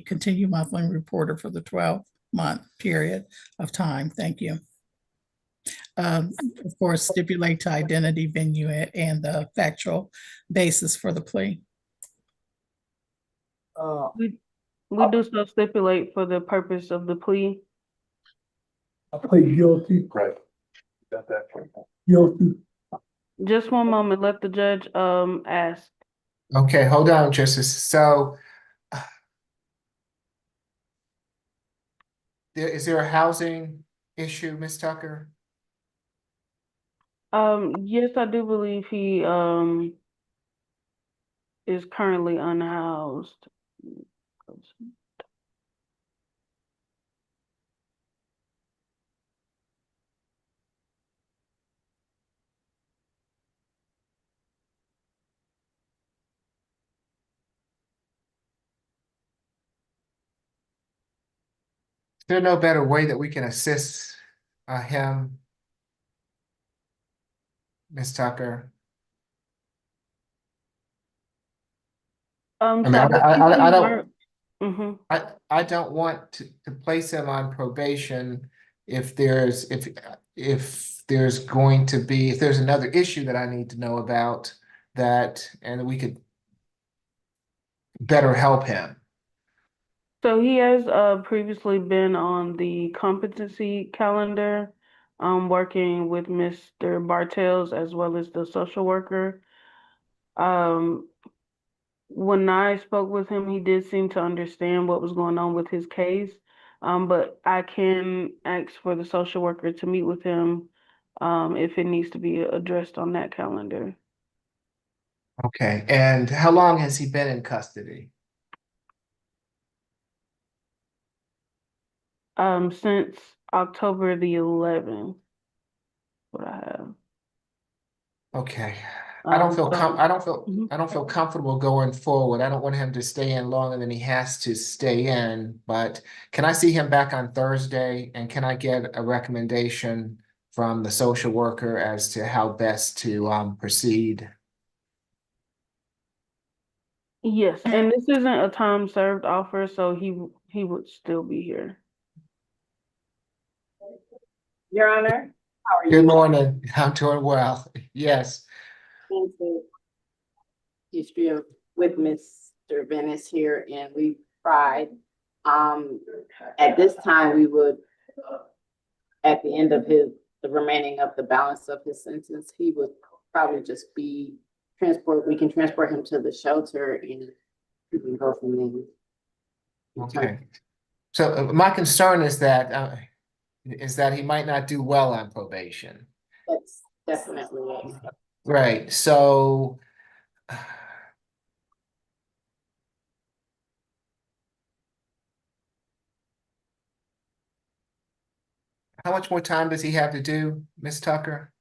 continue monthly reporter for the 12-month period of time. Thank you. Of course, stipulate to identity, venue, and the factual basis for the plea. We do so stipulate for the purpose of the plea. I plead guilty. Right. Got that. Guilty. Just one moment, let the judge ask. Okay, hold on, Justice. So is there a housing issue, Ms. Tucker? Yes, I do believe he is currently unhoused. Is there no better way that we can assist him, Ms. Tucker? I mean, I don't want to place him on probation if if there's going to be, if there's another issue that I need to know about that, and we could better help him. So he has previously been on the competency calendar, working with Mr. Bartels as well as the social worker. When I spoke with him, he did seem to understand what was going on with his case. But I can ask for the social worker to meet with him, if it needs to be addressed on that calendar. Okay, and how long has he been in custody? Since October the 11th, what I have. Okay, I don't feel Mhm. I don't feel comfortable going forward. I don't want him to stay in longer than he has to stay in, but can I see him back on Thursday? And can I get a recommendation from the social worker as to how best to proceed? Yes, and this isn't a time served offer, so he would still be here. Your Honor, how are you? Good morning. I'm doing well. Yes. Into history of with Mr. Venice here, and we tried. At this time, we would, at the end of the remaining of the balance of his sentence, he would probably just be transport. We can transport him to the shelter, and we can go from there. Okay. So my concern is that he might not do well on probation. That's definitely it. Right. So how much more time does he have to do, Ms. Tucker?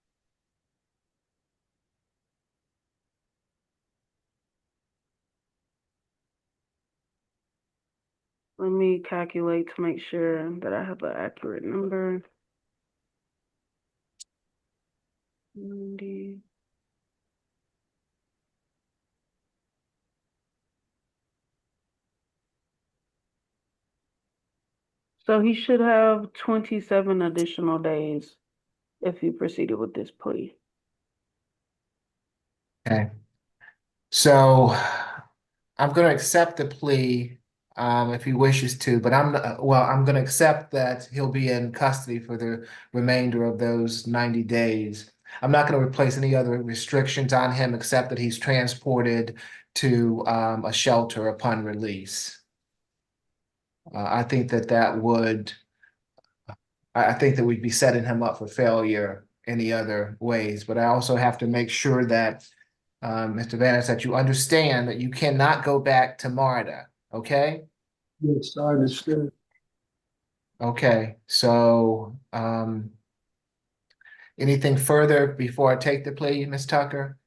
Let me calculate to make sure that I have an accurate number. 90. So he should have 27 additional days if he proceeded with this plea. Okay. So I'm going to accept the plea if he wishes to, but I'm going to accept that he'll be in custody for the remainder of those 90 days. I'm not going to replace any other restrictions on him except that he's transported to a shelter upon release. I think that would, I think that we'd be setting him up for failure any other ways, but I also have to make sure that Mr. Vance, that you understand that you cannot go back to MARTA, okay? Yes, I understand. Okay, so anything further before I take the plea, Ms. Tucker?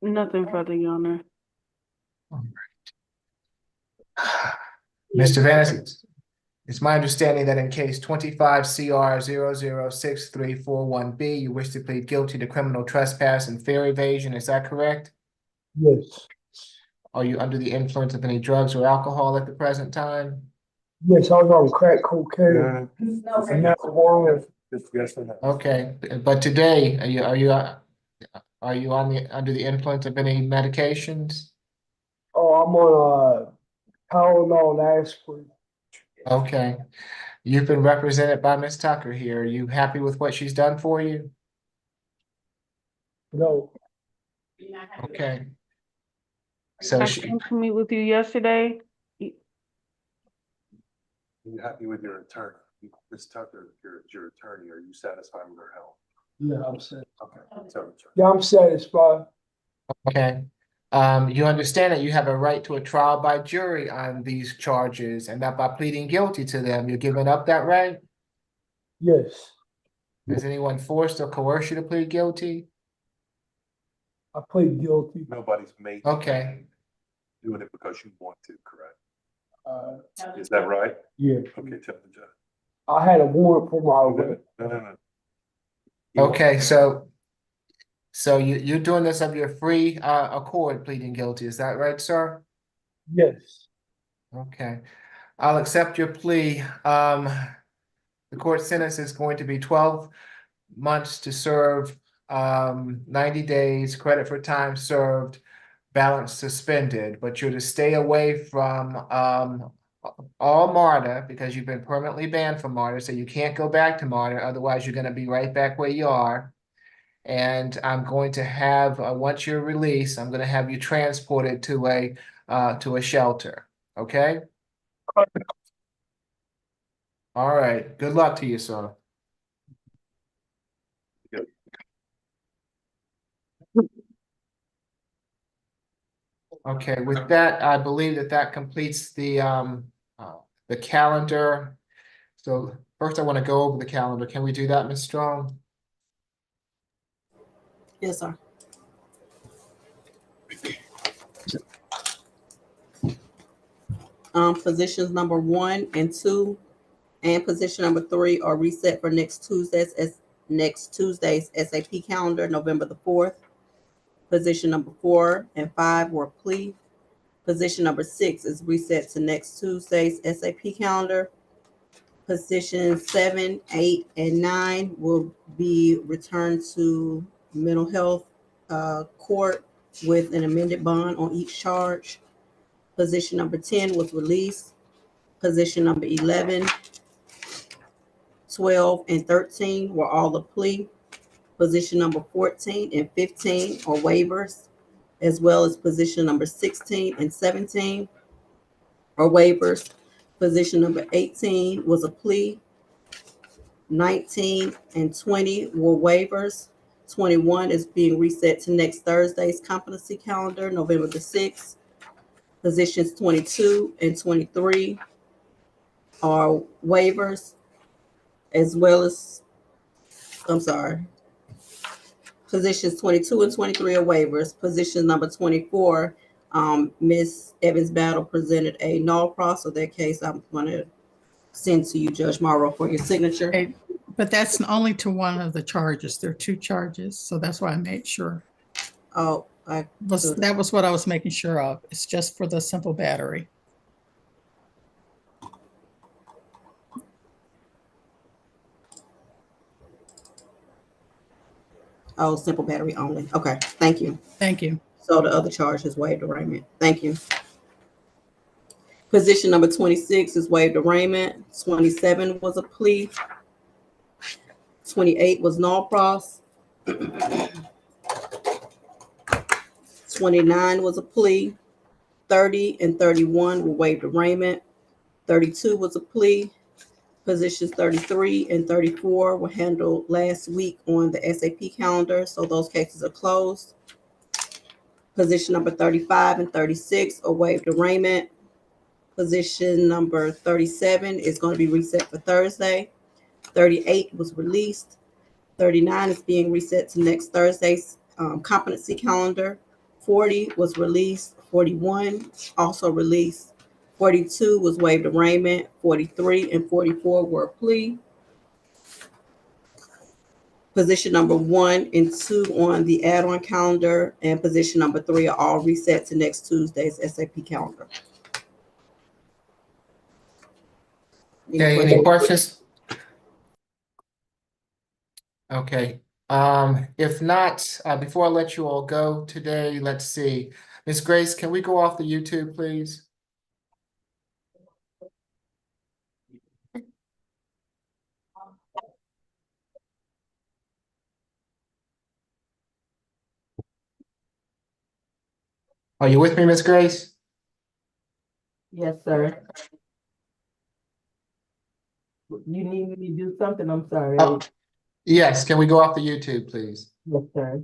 Nothing further, Your Honor. Mr. Vance, it's my understanding that in case 25 CR 006341B, you wish to plead guilty to criminal trespass and fare evasion, is that correct? Yes, Are you under the influence of any drugs or alcohol at the present time? yes, I was on crack cocaine. And now one. Okay, but today, are you under the influence of any medications? Oh, I'm on Tylenol and aspirin. Okay, you've been represented by Ms. Tucker here. Are you happy with what she's done for you? No. Okay. So I she, came to meet with you yesterday. Are you happy with your attorney? Ms. Tucker, your attorney, are you satisfied with her help? Yeah, I'm satisfied. Okay. So, Yeah, I'm satisfied. okay. You understand that you have a right to a trial by jury on these charges and that by pleading guilty to them, you're giving up that right? Yes, Has anyone forced or coerced you to plead guilty? I plead guilty. nobody's made you Okay, doing it because you want to, correct? Uh, Is that right? yeah, Okay, tell the judge. I had a warrant for my arrest. No. okay, so you're doing this of your free accord pleading guilty, is that right, sir? Yes, Okay, I'll accept your plea. the court sentence is going to be 12 months to serve, 90 days, credit for time served, balance suspended, but you're to stay away from, all MARTA because you've been permanently banned from MARTA, so you can't go back to MARTA, otherwise you're gonna be right back where you are. And I'm going to have, once you're released, I'm gonna have you transported to a shelter, okay? All right, good luck to you, sir. Okay, with that, I believe that completes the calendar. So first I want to go over the calendar. Can we do that, Ms. Strong? Yes, sir. Positions number 1 and 2 and position number 3 are reset for next Tuesday's SAP calendar, November the 4th. Position number 4 and 5 were plea. Position number 6 is reset to next Tuesday's SAP calendar. Position 7, 8, and 9 will be returned to mental health court with an amended bond on each charge. Position number 10 was released. Position number 11, 12, and 13 were all a plea. Position number 14 and 15 are waivers, as well as position number 16 and 17 are waivers. Position number 18 was a plea. 19 and 20 were waivers. 21 is being reset to next Thursday's competency calendar, November the 6th. Positions 22 and 23 are waivers, as well as, positions 22 and 23 are waivers. Position number 24, Ms. Evans Battle presented a null pro, so that case I'm going to send to you, Judge Morrow, for your signature. Okay, but that's only to one of the charges. There are 2 charges, so that's why I made sure. Oh, That was what I was making sure of. It's just for the simple battery. Oh, simple battery only. Okay, thank you. Thank you. So the other charge is waived arraignment. Thank you. Position number 26 is waived arraignment. 27 was a plea. 28 was null pros. 29 was a plea. 30 and 31 were waived arraignment. 32 was a plea. Positions 33 and 34 were handled last week on the SAP calendar, so those cases are closed. Position number 35 and 36 are waived arraignment. Position number 37 is going to be reset for Thursday. 38 was released. 39 is being reset to next Thursday's competency calendar. 40 was released. 41 also released. 42 was waived arraignment. 43 and 44 were a plea. Position number 1 and 2 on the add-on calendar and position number 3 are all reset to next Tuesday's SAP calendar. Okay, any questions? Okay, if not, before I let you all go today, let's see. Ms. Grace, can we go off the YouTube, please? Are you with me, Ms. Grace? Yes, sir. You need me to do something? I'm sorry. Yes, can we go off the YouTube, please? Yes, sir.